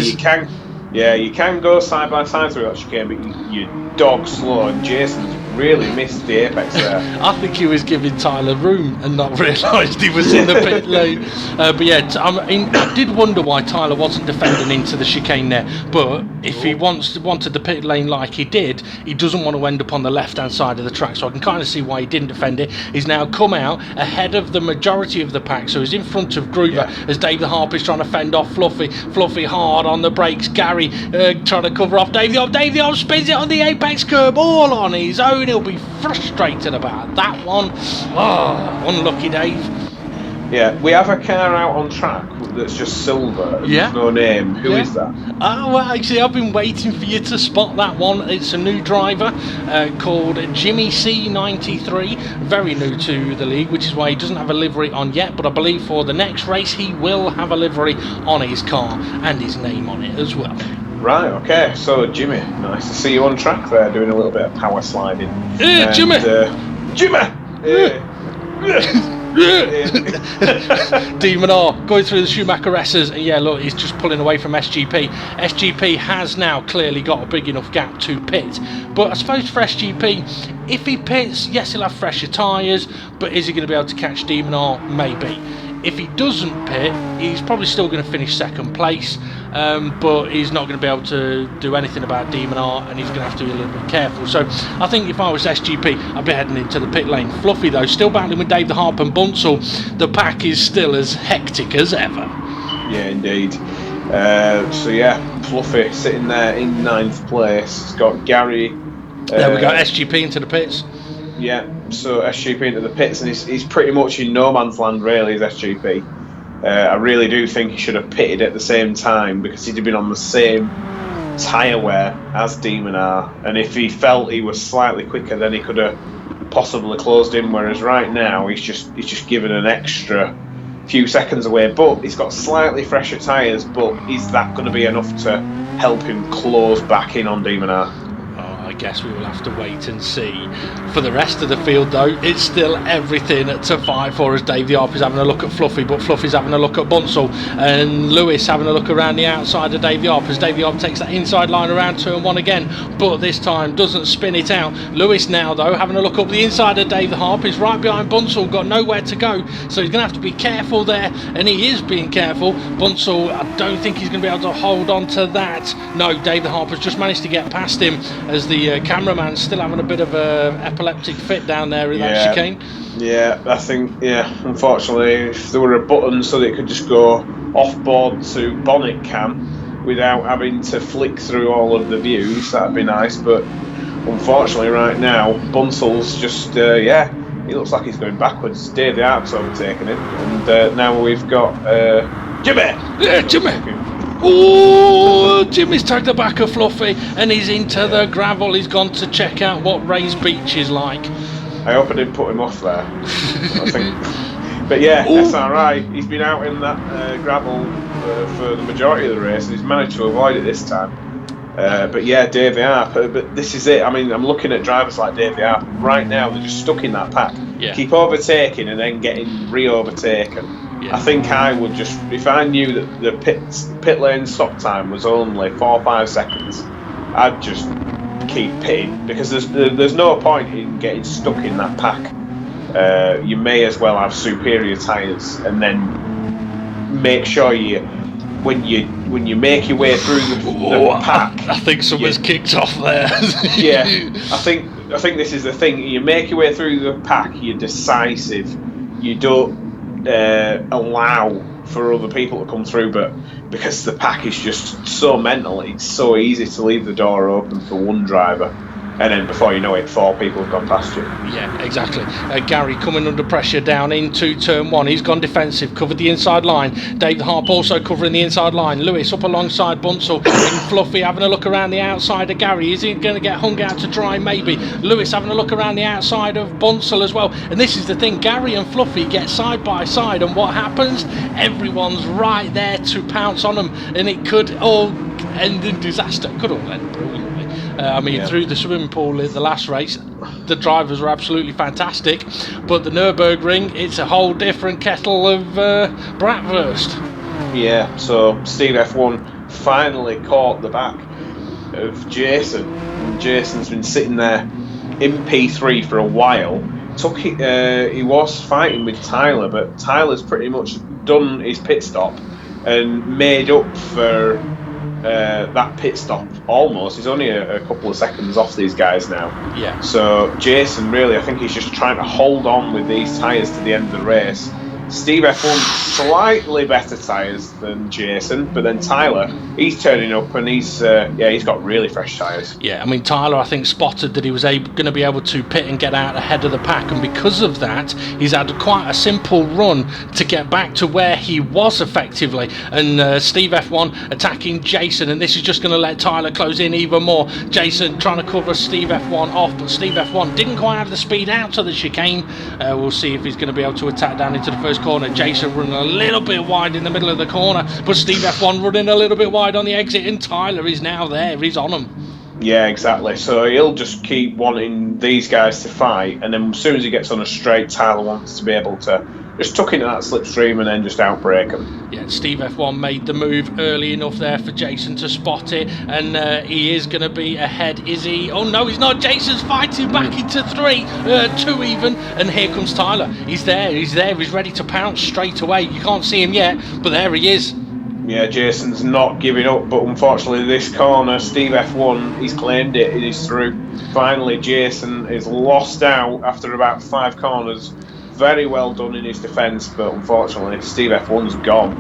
You can go side by side through that chicane, but you're dog slow, and Jason's really missed the apex there. I think he was giving Tyler room and not realised he was in the pit lane. But yeah, I did wonder why Tyler wasn't defending into the chicane there. But if he wanted the pit lane like he did, he doesn't want to end up on the left-hand side of the track. So I can kind of see why he didn't defend it. He's now come out ahead of the majority of the pack, so he's in front of Groover as David Harper's trying to fend off Fluffy. Fluffy hard on the brakes. Gary trying to cover off Dave the Op. Dave the Op spins it on the apex curb all on his own. He'll be frustrated about that one. Oh, unlucky Dave. Yeah, we have a car out on track that's just silver. Yeah. There's no name. Who is that? Oh, well, actually, I've been waiting for you to spot that one. It's a new driver called Jimmy C93. Very new to the league, which is why he doesn't have a livery on yet. But I believe for the next race, he will have a livery on his car and his name on it as well. Right, okay. So, Jimmy, nice to see you on track there, doing a little bit of power sliding. Jimmy! Jimmy! Demon R going through the Schumacher S's, and yeah, look, he's just pulling away from SGP. SGP has now clearly got a big enough gap to pit, but I suppose for SGP, if he pits, yes, he'll have fresher tyres, but is he going to be able to catch Demon R? Maybe. If he doesn't pit, he's probably still going to finish second place, but he's not going to be able to do anything about Demon R, and he's going to have to be a little bit careful. So I think if I was SGP, I'd be heading into the pit lane. Fluffy, though, still battling with Dave the Harp and Bunsell. The pack is still as hectic as ever. Yeah, indeed. So yeah, Fluffy sitting there in 9th place. He's got Gary. There we go, SGP into the pits. Yeah, so SGP into the pits, and he's pretty much in no man's land, really, is SGP. I really do think he should have pitted at the same time, because he'd have been on the same tyre wear as Demon R, and if he felt he was slightly quicker, then he could have possibly closed in, whereas right now he's just given an extra few seconds away, but he's got slightly fresher tyres, but is that going to be enough to help him close back in on Demon R? I guess we will have to wait and see. For the rest of the field, though, it's still everything to fight for, as Dave the Arp is having a look at Fluffy, but Fluffy's having a look at Bunsell, and Lewis having a look around the outside of Dave the Arp, as Dave the Arp takes that inside line around turn 1 again, but this time doesn't spin it out. Lewis now, though, having a look up the inside of Dave the Harp, is right behind Bunsell, got nowhere to go, so he's going to have to be careful there, and he is being careful. Bunsell, I don't think he's going to be able to hold on to that. No, Dave the Harp has just managed to get past him, as the cameraman's still having a bit of a epileptic fit down there in that chicane. Yeah, I think, unfortunately, if there were a button so that it could just go off board to bonnet cam without having to flick through all of the views, that'd be nice, but unfortunately right now, Bunsell's just, he looks like he's going backwards. Dave the Arp's overtaken him, and now we've got Jimmy! Yeah, Jimmy! Oh, Jimmy's tagged the back of Fluffy, and he's into the gravel. He's gone to check out what Ray's Beach is like. I hope I didn't put him off there. I think, but yeah, SRI, he's been out in that gravel for the majority of the race, and he's managed to avoid it this time. But yeah, Dave the Arp. But this is it. I mean, I'm looking at drivers like Dave the Arp. Right now, they're just stuck in that pack. Yeah. Keep overtaking and then getting re-overtaken. Yeah. I think I would just, if I knew that the pit lane stop time was only 4 or 5 seconds, I'd just keep pitting, because there's no point in getting stuck in that pack. You may as well have superior tyres, and then make sure when you make your way through the pack. I think someone's kicked off there. Yeah, I think this is the thing. You make your way through the pack. You're decisive. You don't allow for other people to come through, but because the pack is just so mental, it's so easy to leave the door open for one driver, and then before you know it, 4 people have gone past you. Yeah, exactly. Gary coming under pressure down into turn 1. He's gone defensive, covered the inside line. Dave Harp also covering the inside line. Lewis up alongside Bunsell, and Fluffy having a look around the outside of Gary. Is he going to get hung out to dry? Maybe. Lewis having a look around the outside of Bunsell as well. And this is the thing, Gary and Fluffy get side by side, and what happens? Everyone's right there to pounce on them, and it could all end in disaster. It could all end brilliantly. Through the swimming pool in the last race, the drivers were absolutely fantastic, but the Nurburgring, it's a whole different kettle of bratwurst. Yeah, so Steve F1 finally caught the back of Jason, and Jason's been sitting there in P3 for a while. He was fighting with Tyler, but Tyler's pretty much done his pit stop and made up for that pit stop almost. He's only a couple of seconds off these guys now. Yeah. So Jason, really, I think he's just trying to hold on with these tyres to the end of the race. Steve F1 slightly better tyres than Jason, but then Tyler, he's turning up and he's got really fresh tyres. Yeah, I mean, Tyler, I think, spotted that he was going to be able to pit and get out ahead of the pack, and because of that, he's had quite a simple run to get back to where he was effectively. And Steve F1 attacking Jason, and this is just going to let Tyler close in even more. Jason trying to cover Steve F1 off, but Steve F1 didn't quite have the speed out of the chicane. We'll see if he's going to be able to attack down into the first corner. Jason running a little bit wide in the middle of the corner, but Steve F1 running a little bit wide on the exit, and Tyler is now there. He's on him. Yeah, exactly. So he'll just keep wanting these guys to fight, and then as soon as he gets on a straight, Tyler wants to be able to just tuck into that slipstream and then just outbrake him. Yeah, Steve F1 made the move early enough there for Jason to spot it, and he is going to be ahead, is he? Oh no, he's not. Jason's fighting back into 2 even, and here comes Tyler. He's there, he's ready to pounce straight away. You can't see him yet, but there he is. Yeah, Jason's not giving up, but unfortunately this corner, Steve F1, he's claimed it, it is through. Finally, Jason is lost out after about 5 corners. Very well done in his defence, but unfortunately Steve F1's gone.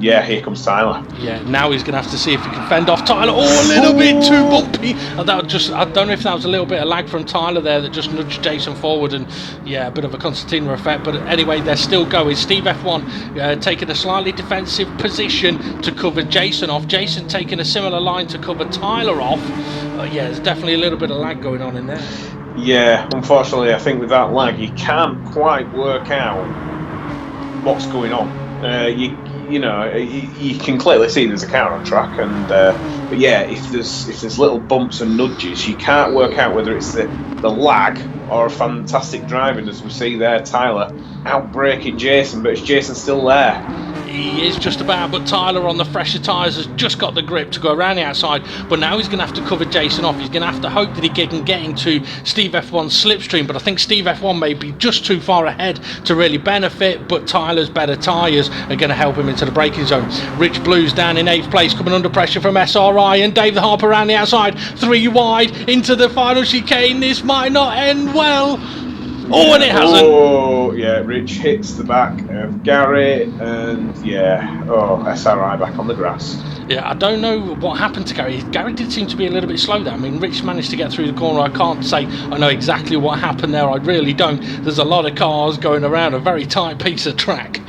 Here comes Tyler. Yeah, now he's going to have to see if he can fend off Tyler. Oh, a little bit too bumpy. I don't know if that was a little bit of lag from Tyler there that just nudged Jason forward, and yeah, a bit of a concertina effect. But anyway, they're still going. Steve F1 taking a slightly defensive position to cover Jason off. Jason taking a similar line to cover Tyler off. There's definitely a little bit of lag going on in there. Yeah, unfortunately, I think with that lag, you can't quite work out what's going on. You can clearly see there's a car on track, and but yeah, if there's little bumps and nudges, you can't work out whether it's the lag or fantastic driving, as we see there, Tyler outbraking Jason, but is Jason still there? He is just about, but Tyler on the fresher tyres has just got the grip to go around the outside, but now he's going to have to cover Jason off. He's going to have to hope that he can get into Steve F1's slipstream, but I think Steve F1 may be just too far ahead to really benefit, but Tyler's better tyres are going to help him into the braking zone. Rich Blues down in 8th place, coming under pressure from SRI, and Dave the Harper around the outside, 3 wide into the final chicane. This might not end well. Oh, and it hasn't. Oh, yeah, Rich hits the back of Gary, and SRI back on the grass. Yeah, I don't know what happened to Gary. Gary did seem to be a little bit slow there. I mean, Rich managed to get through the corner. I can't say I know exactly what happened there. I really don't. There's a lot of cars going around a very tight piece of track.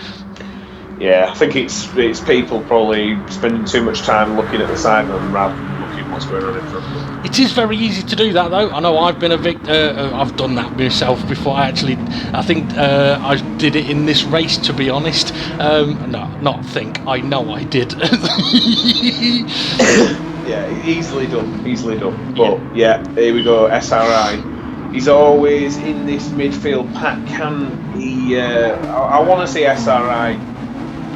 Yeah, I think it's people probably spending too much time looking at the side of them rather than looking at what's going on in front of them. It is very easy to do that, though. I know I've been I've done that myself before. I think I did it in this race, to be honest. I know I did. Yeah, easily done. But yeah, here we go, SRI. He's always in this midfield pack. Can he? I want to see SRI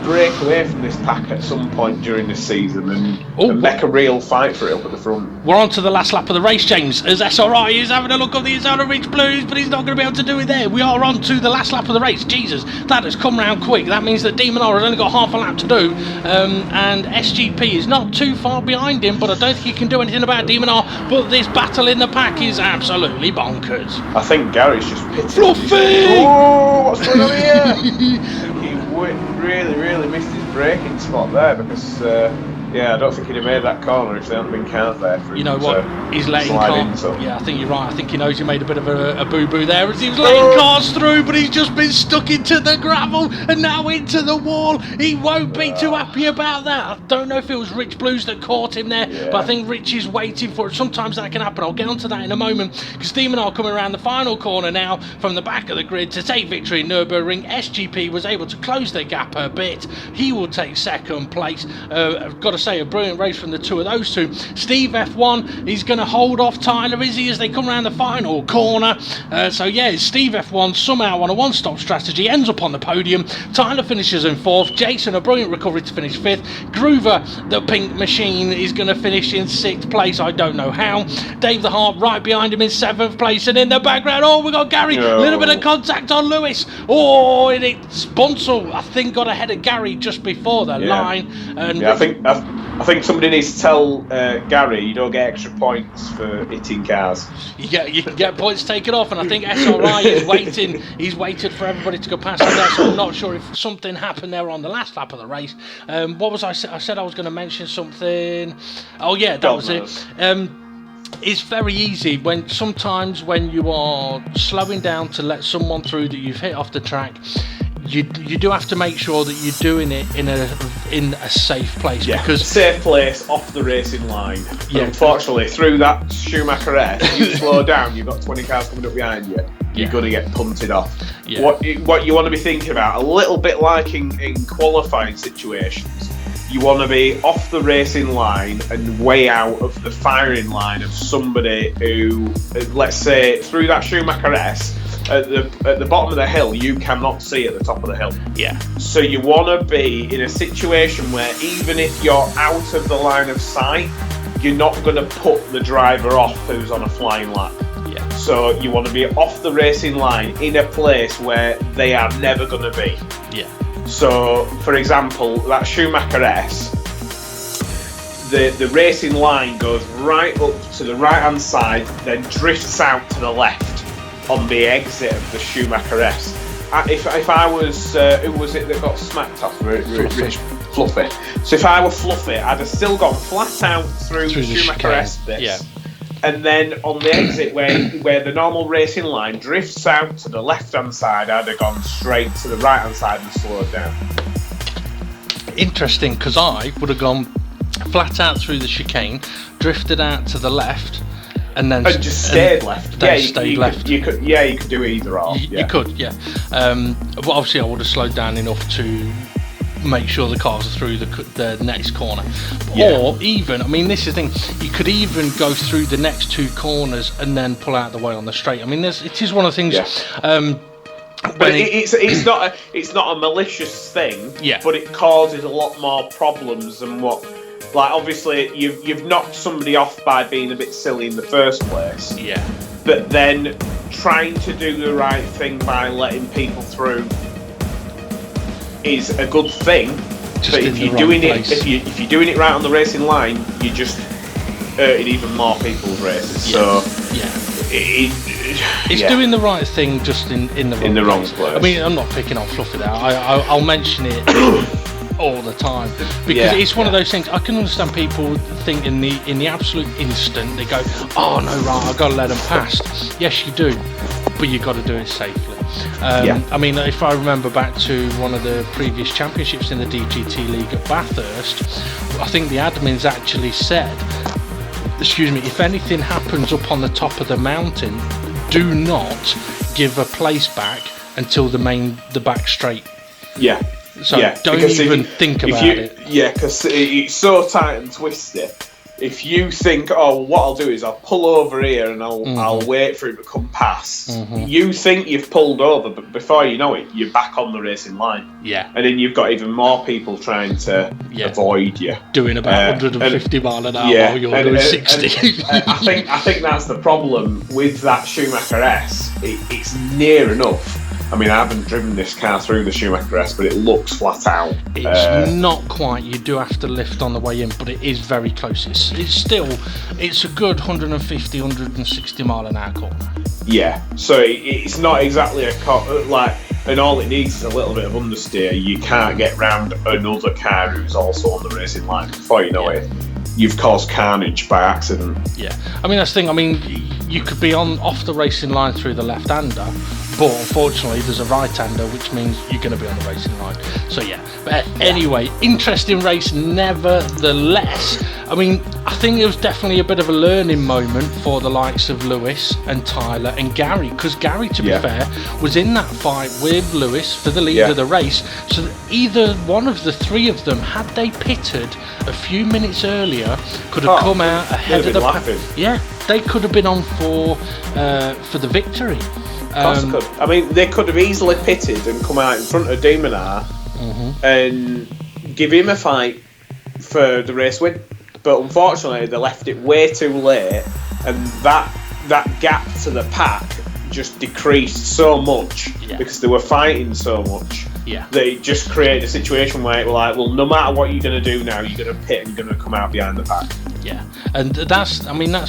break away from this pack at some point during this season and make a real fight for it up at the front. We're on to the last lap of the race, James, as SRI is having a look on the inside of Rich Blues, but he's not going to be able to do it there. We are on to the last lap of the race. Jesus, that has come round quick. That means that Demon R has only got half a lap to do, and SGP is not too far behind him, but I don't think he can do anything about Demon R. But this battle in the pack is absolutely bonkers. I think Gary's just pitted. Fluffy! Oh, what's going on here? He really missed his braking spot there because I don't think he'd have made that corner if there hadn't been cars there for him. You know what? He's letting cars. Yeah, I think you're right. I think he knows he made a bit of a boo-boo there as he was letting cars through, but he's just been stuck into the gravel and now into the wall. He won't be too happy about that. I don't know if it was Rich Blues that caught him there, but I think Rich is waiting for it. Sometimes that can happen. I'll get onto that in a moment because Demon are coming around the final corner now from the back of the grid to take victory in Nurburgring. SGP was able to close the gap a bit. He will take second place. I've got to say, a brilliant race from the two of those two. Steve F1, he's going to hold off Tyler, is he, as they come around the final corner. So yeah, Steve F1 somehow on a one-stop strategy ends up on the podium. Tyler finishes in 4th. Jason, a brilliant recovery to finish 5th. Groover, the pink machine, is going to finish in 6th place. I don't know how. Dave the Heart right behind him in 7th place, and in the background, oh, we got Gary. A little bit of contact on Lewis. Oh, and it's Bunsell, I think, got ahead of Gary just before the line. And I think somebody needs to tell Gary you don't get extra points for hitting cars. You can get points taken off, and I think SRI is waiting. He's waited for everybody to go past him there, so I'm not sure if something happened there on the last lap of the race. What was I said I was going to mention something. Oh yeah, that was it. It's very easy sometimes when you are slowing down to let someone through that you've hit off the track. You do have to make sure that you're doing it in a safe place, because safe place off the racing line. Yeah. Unfortunately, through that Schumacher S, you slow down, you've got 20 cars coming up behind you. You're going to get punted off. Yeah. What you want to be thinking about, a little bit like in qualifying situations, you want to be off the racing line and way out of the firing line of somebody who, let's say, through that Schumacher S, at the bottom of the hill, you cannot see at the top of the hill. Yeah. So you want to be in a situation where even if you're out of the line of sight, you're not going to put the driver off who's on a flying lap. Yeah. So you want to be off the racing line in a place where they are never going to be. Yeah. So, for example, that Schumacher S, the racing line goes right up to the right-hand side, then drifts out to the left on the exit of the Schumacher S. If I was, who was it that got smacked off? Fluffy. So if I were Fluffy, I'd have still gone flat out through the Schumacher S bits. Yeah. And then on the exit where the normal racing line drifts out to the left-hand side, I'd have gone straight to the right-hand side and slowed down. Interesting, because I would have gone flat out through the chicane, drifted out to the left, and just stayed left. Left. You could do either or. You could, yeah. But obviously, I would have slowed down enough to make sure the cars are through the next corner. Or even, I mean, this is the thing, you could even go through the next two corners and then pull out the way on the straight. I mean, it is one of the things. But it's not a malicious thing. Yeah. But it causes a lot more problems than what. Like, obviously, you've knocked somebody off by being a bit silly in the first place. Yeah. But then trying to do the right thing by letting people through is a good thing. But if you're doing it right on the racing line, you're just hurting even more people's races. Yeah. So it's doing the right thing, just in the wrong place. I mean, I'm not picking on Fluffy there. I'll mention it all the time because it's one of those things. I can understand people think in the absolute instant they go, oh no, right, I've got to let them pass. Yes, you do, but you've got to do it safely. I mean, if I remember back to one of the previous championships in the DGT League at Bathurst, I think the admins actually said, if anything happens up on the top of the mountain, do not give a place back until the back straight. Yeah. So don't even think about it. Yeah, because it's so tight and twisty. If you think, oh, what I'll do is I'll pull over here and I'll wait for it to come past. Mm-hmm. You think you've pulled over, but before you know it, you're back on the racing line. Yeah. And then you've got even more people trying to avoid you. Doing about 150 mile an hour while you're doing 60. I think that's the problem with that Schumacher S. It's near enough. I mean, I haven't driven this car through the Schumacher S, but it looks flat out. It's not quite. You do have to lift on the way in, but it is very close. It's a good 150, 160 mile an hour corner. Yeah, so it's not exactly and all it needs is a little bit of understeer. You can't get round another car who's also on the racing line. Before you know it, you've caused carnage by accident. Yeah, I mean, that's the thing. I mean, you could be off the racing line through the left-hander, But unfortunately, there's a right-hander, which means you're going to be on the racing line. So yeah. But anyway, interesting race nevertheless. I mean, I think it was definitely a bit of a learning moment for the likes of Lewis and Tyler and Gary, because Gary, to be fair, was in that fight with Lewis for the lead of the race. So that either one of the three of them, had they pitted a few minutes earlier, could have come out ahead of the pack. Yeah, they could have been on for the victory. I mean, they could have easily pitted and come out in front of Dumonar and give him a fight for the race win. But unfortunately, they left it way too late, and that gap to the pack just decreased so much because they were fighting so much. Yeah, that it just created a situation where it was like, well, no matter what you're going to do now, you're going to pit and you're going to come out behind the pack. Yeah, and that's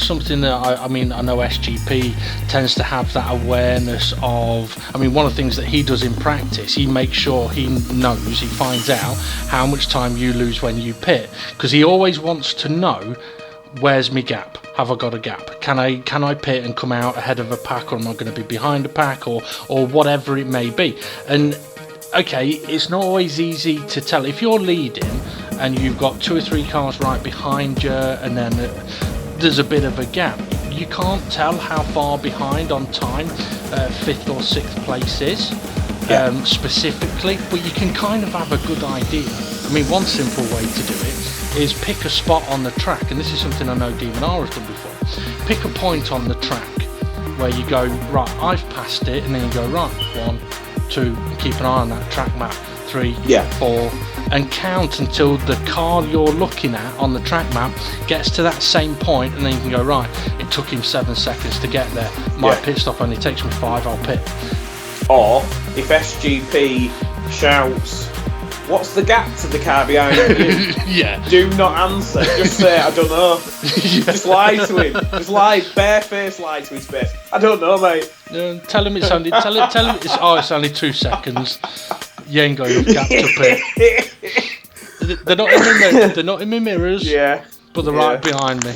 something that I know SGP tends to have that awareness of. I mean, one of the things that he does in practice, he makes sure he finds out how much time you lose when you pit, because he always wants to know, where's my gap? Have I got a gap? Can I pit and come out ahead of a pack, or am I going to be behind a pack, or whatever it may be? And okay, it's not always easy to tell. If you're leading and you've got 2 or 3 cars right behind you, and then there's a bit of a gap, you can't tell how far behind on time 5th or 6th place is specifically, but you can kind of have a good idea. I mean, one simple way to do it is pick a spot on the track, and this is something I know D&R has done before. Pick a point on the track where you go, right, I've passed it, and then you go, right, 1, 2, keep an eye on that track map, 3, 4, and count until the car you're looking at on the track map gets to that same point, and then you can go, right, it took him 7 seconds to get there, my pit stop only takes me 5, I'll pit. Or if SGP shouts, what's the gap to the car behind you? Do not answer. Just say, I don't know. Just lie to him. Just lie, barefaced lie to his face. I don't know, mate. Tell him it's only. Tell him it's only 2 seconds. You ain't got enough gap to pit. They're not in my mirrors. Yeah. But they're right behind me.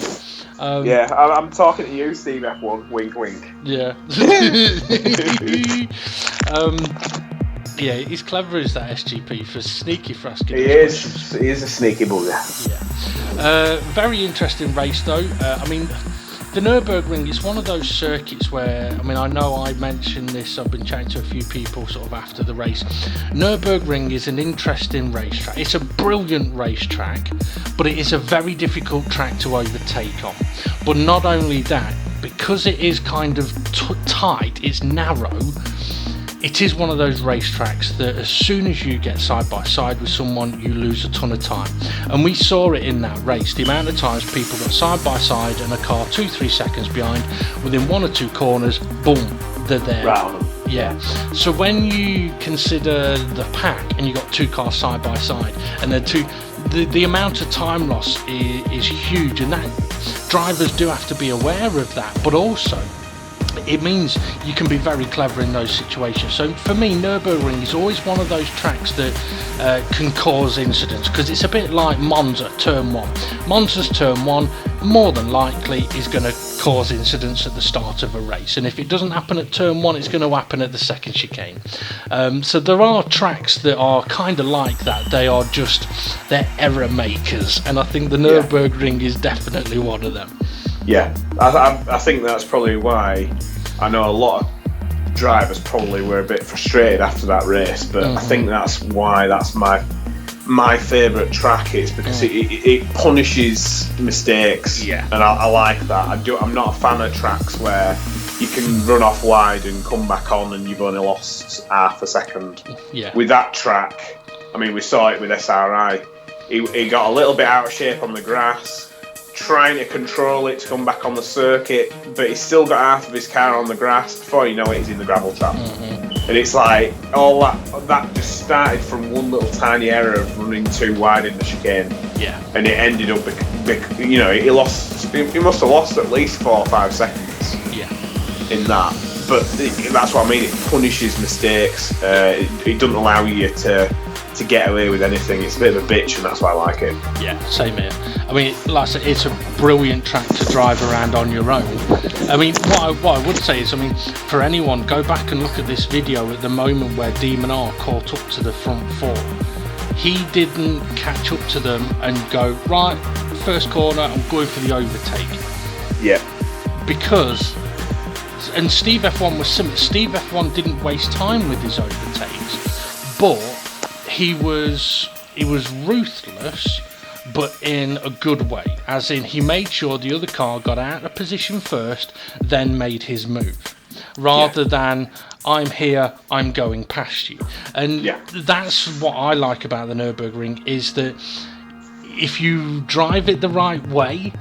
I'm talking to you, Steve F1. Wink, wink. Yeah. Yeah, he's clever as that SGP for sneaky frasking. He is a sneaky bugger. Yeah. Very interesting race though. I mean, the Nurburgring is one of those circuits where, I mean, I know I mentioned this, I've been chatting to a few people sort of after the race. Nurburgring is an interesting racetrack. It's a brilliant racetrack, but it is a very difficult track to overtake on. But not only that, because it is kind of tight, it's narrow, it is one of those racetracks that as soon as you get side by side with someone, you lose a ton of time. And we saw it in that race, the amount of times people got side by side and a car 2-3 seconds behind, within 1 or 2 corners, boom, they're there. Right. Yeah. So when you consider the pack and you got 2 cars side by side, and then the amount of time loss is huge, and that drivers do have to be aware of that, but also it means you can be very clever in those situations. So for me, Nurburgring is always one of those tracks that can cause incidents, because it's a bit like Monza Turn 1. Monza's Turn 1 more than likely is going to cause incidents at the start of a race, and if it doesn't happen at Turn 1, it's going to happen at the second chicane. So there are tracks that are kind of like that. They're error makers, and I think the Nurburgring is definitely one of them. Yeah, I think that's probably why I know a lot of drivers probably were a bit frustrated after that race, but I think that's why that's my favourite track is because it punishes mistakes, and I like that. I'm not a fan of tracks where you can run off wide and come back on and you've only lost half a second. Yeah. With that track, I mean, we saw it with SRI. He got a little bit out of shape on the grass, trying to control it to come back on the circuit, but he's still got half of his car on the grass. Before you know it, he's in the gravel trap. And it's like all that just started from one little tiny error of running too wide in the chicane. Yeah. And it ended up, he must have lost at least 4 or 5 seconds. Yeah. In that. But that's what I mean. It punishes mistakes. It doesn't allow you to to get away with anything. It's a bit of a bitch, and that's why I like it. Yeah, same here. I mean, like I said, it's a brilliant track to drive around on your own. I mean, what I would say is, I mean, for anyone, go back and look at this video at the moment where Demon R caught up to the front four. He didn't catch up to them and go, right, first corner, I'm going for the overtake. Yeah. Because, and Steve F1 was similar. Steve F1 didn't waste time with his overtakes, but he was ruthless, but in a good way, as in he made sure the other car got out of position first, then made his move, rather than I'm here, I'm going past you. And that's what I like about the Nurburgring, is that if you drive it the right way,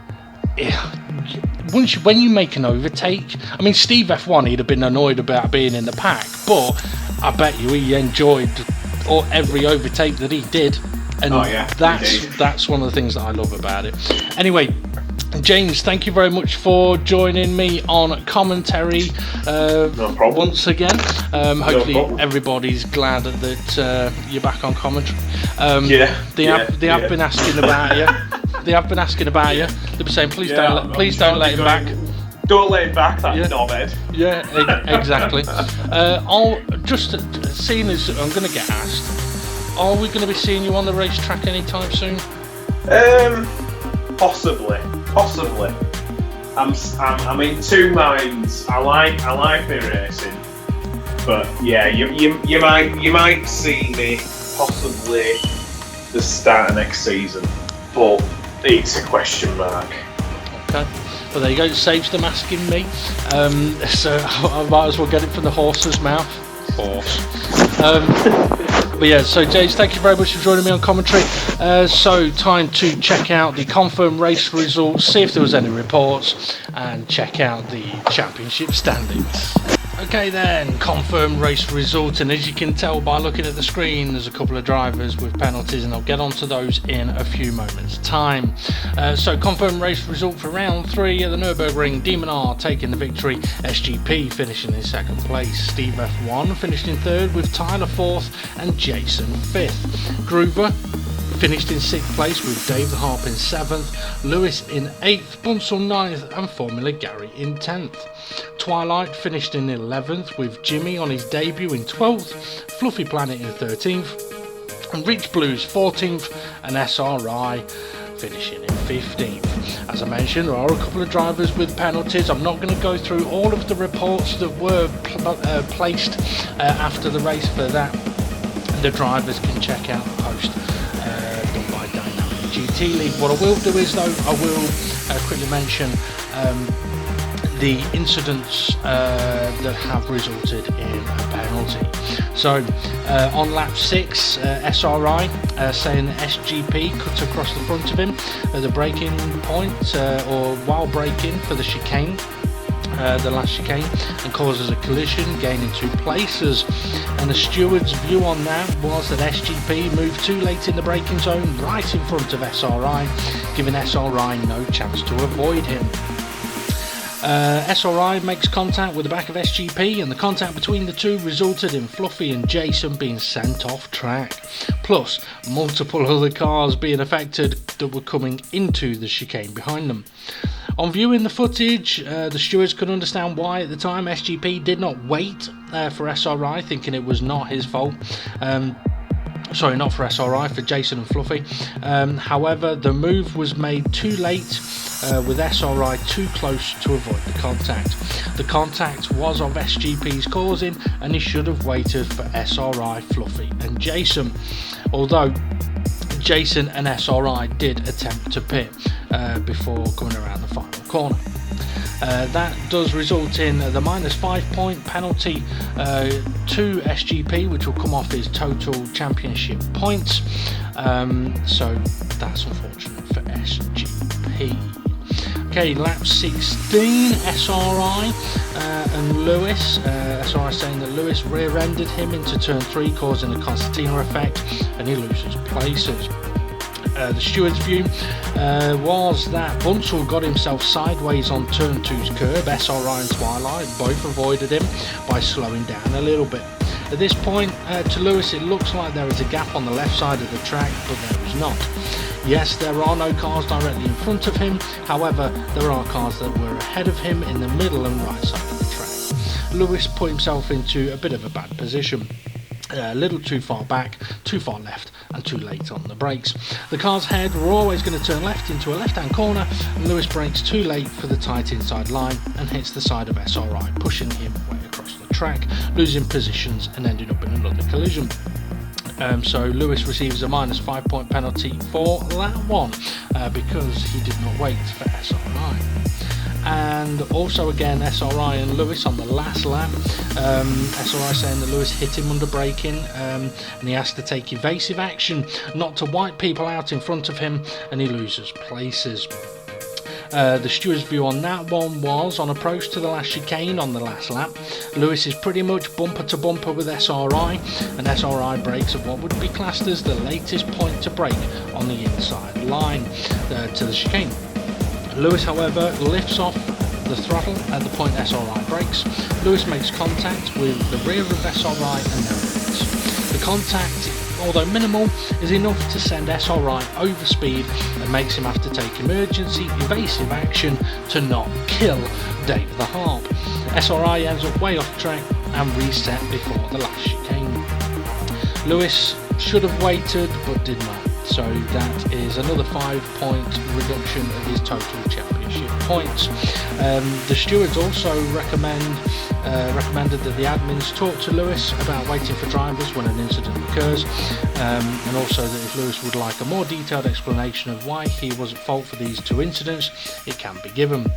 when you make an overtake, I mean, Steve F1, he'd have been annoyed about being in the pack, but I bet you he enjoyed every overtake that he did. And that's one of the things that I love about it. Anyway, James, thank you very much for joining me on commentary No problem. once again. Hopefully everybody's glad that you're back on commentary. They have been asking about you. They have been asking about you. They'll be saying, please don't let him back. Don't let him back, that knobhead. Yeah, exactly. I'll just seeing as I'm going to get asked, are we going to be seeing you on the racetrack anytime soon? Possibly. I'm in two minds. I like the racing, but yeah, you might see me possibly the start of next season, but it's a question mark. Okay. Well, there you go. It saves them asking me. So I might as well get it from the horse's mouth. Horse. But yeah, so James, thank you very much for joining me on commentary. So time to check out the confirmed race results, see if there was any reports, and check out the championship standings. Okay then, confirmed race result, and as you can tell by looking at the screen, there's a couple of drivers with penalties, and I'll get onto those in a few moments time. So confirmed race result for round 3 at the Nurburgring: Demon R taking the victory, SGP finishing in second place, Steve F1 finished in third with Tyler 4th and Jason 5th. Groover finished in 6th place with Dave the Harp in 7th, Lewis in 8th, Bunsell 9th and Formula Gary in 10th. Twilight finished in 11th with Jimmy on his debut in 12th, Fluffy Planet in 13th, and Rich Blues 14th, and SRI finishing in 15th. As I mentioned, there are a couple of drivers with penalties. I'm not going to go through all of the reports that were placed after the race. For that, the drivers can check out the post done by Dynamic GT League. What I will do is, though, I will quickly mention the incidents that have resulted in a penalty. So on lap 6, SRI saying that SGP cut across the front of him at the braking point, or while braking for the chicane, the last chicane, and causes a collision, gaining 2 places. And the steward's view on that was that SGP moved too late in the braking zone, right in front of SRI, giving SRI no chance to avoid him. SRI makes contact with the back of SGP, and the contact between the two resulted in Fluffy and Jason being sent off track, plus multiple other cars being affected that were coming into the chicane behind them. On viewing the footage, the stewards could understand why at the time SGP did not wait for SRI, thinking it was not his fault. Sorry, not for SRI, for Jason and Fluffy. However, the move was made too late, with SRI too close to avoid the contact. The contact was of SGP's causing, and he should have waited for SRI, Fluffy and Jason. Although Jason and SRI did attempt to pit before coming around the final corner. That does result in the -5 point penalty to SGP, which will come off his total championship points. So that's unfortunate for SGP. Okay, lap 16, SRI and Lewis. SRI saying that Lewis rear-ended him into turn 3, causing a concertina effect, and he loses places. The steward's view was that Bunsell got himself sideways on turn 2's curb. SRI and Twilight both avoided him by slowing down a little bit. At this point, to Lewis, it looks like there is a gap on the left side of the track, but there is not. Yes, there are no cars directly in front of him, however, there are cars that were ahead of him in the middle and right side of the track. Lewis put himself into a bit of a bad position. A little too far back, too far left, and too late on the brakes. The cars ahead were always going to turn left into a left-hand corner, and Lewis brakes too late for the tight inside line and hits the side of SRI, pushing him way across the track, losing positions and ending up in another collision. So Lewis receives a -5 point penalty for that one because he did not wait for SRI. And also again, SRI and Lewis on the last lap. SRI saying that Lewis hit him under braking, and he has to take evasive action not to wipe people out in front of him, and he loses places. The steward's view on that one was, on approach to the last chicane on the last lap, Lewis is pretty much bumper to bumper with SRI, and SRI brakes at what would be classed as the latest point to brake on the inside line to the chicane. Lewis, however, lifts off the throttle at the point SRI brakes. Lewis makes contact with the rear of SRI and then brakes. The contact, although minimal, is enough to send SRI over speed and makes him have to take emergency evasive action to not kill Dave the Harp. SRI ends up way off track and reset before the last chicane. Lewis should have waited but did not. So that is another 5 point reduction of his total championship points. The stewards also recommended that the admins talk to Lewis about waiting for drivers when an incident occurs, and also that if Lewis would like a more detailed explanation of why he was at fault for these two incidents, it can be given.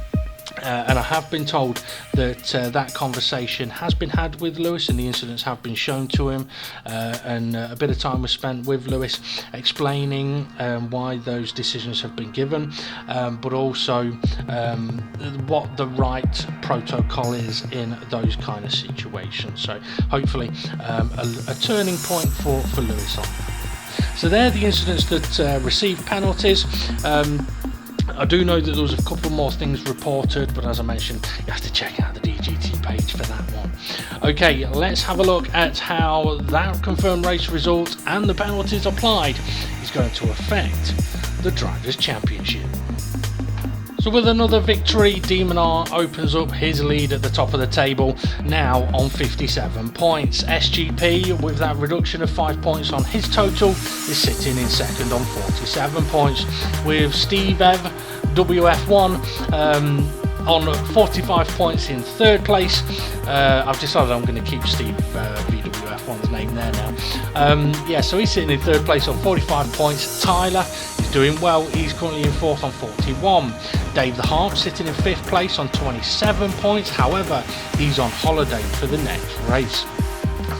And I have been told that that conversation has been had with Lewis and the incidents have been shown to him, and a bit of time was spent with Lewis explaining why those decisions have been given, but also what the right protocol is in those kind of situations. So hopefully a turning point for Lewis on that. So they're the incidents that received penalties. I do know that there was a couple more things reported, but as I mentioned, you have to check out the DGT page for that one. Okay, let's have a look at how that confirmed race result and the penalties applied is going to affect the Drivers' Championship. So with another victory, Demon R opens up his lead at the top of the table, now on 57 points. SGP, with that reduction of 5 points on his total, is sitting in second on 47 points, with Steve Ev, WF1, on 45 points in third place. I've decided I'm going to keep Steve VWF1's name there now. So he's sitting in third place on 45 points. Tyler is doing well, he's currently in fourth on 41. Dave the Harp sitting in fifth place on 27 points, however he's on holiday for the next race.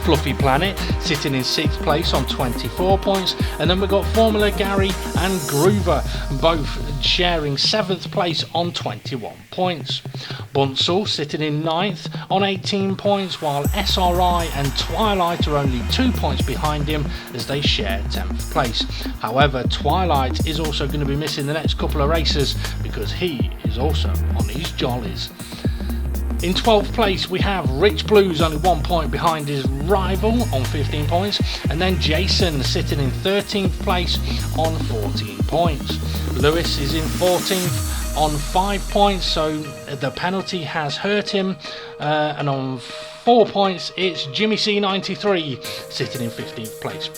Fluffy Planet sitting in 6th place on 24 points, and then we've got Formula Gary and Groover both sharing 7th place on 21 points. Bunsel sitting in 9th on 18 points, while SRI and Twilight are only 2 points behind him as they share 10th place. However, Twilight is also going to be missing the next couple of races because he is also on his jollies. In 12th place we have Rich Blues, only 1 point behind his rival on 15 points, and then Jason sitting in 13th place on 14 points. Lewis is in 14th on 5 points, so the penalty has hurt him, and on 4 points it's Jimmy C93 sitting in 15th place.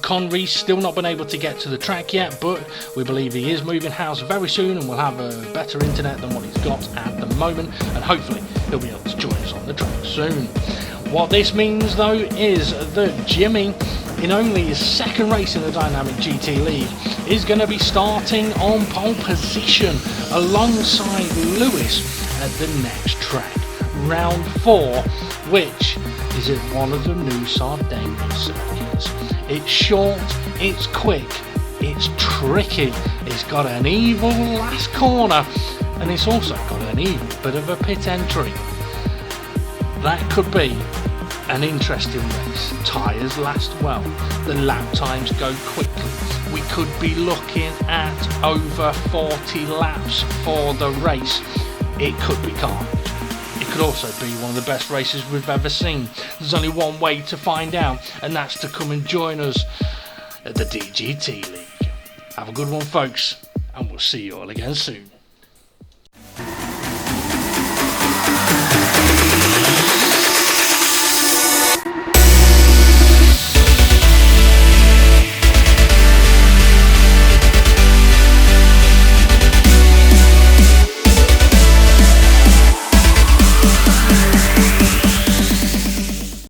Conry's still not been able to get to the track yet, but we believe he is moving house very soon and will have a better internet than what he's got at the moment, and hopefully he'll be able to join us on the track soon. What this means though is that Jimmy, in only his second race in the Dynamic GT League, is going to be starting on pole position alongside Lewis at the next track, round 4, which is at one of the new Sardinia circuits. It's short, it's quick, it's tricky, it's got an evil last corner, and it's also got an evil bit of a pit entry. That could be an interesting race. Tyres last well, the lap times go quickly. We could be looking at over 40 laps for the race. It could be carnage. It it could also be one of the best races we've ever seen. There's only one way to find out, and that's to come and join us at the DGT League. Have a good one, folks, and we'll see you all again soon.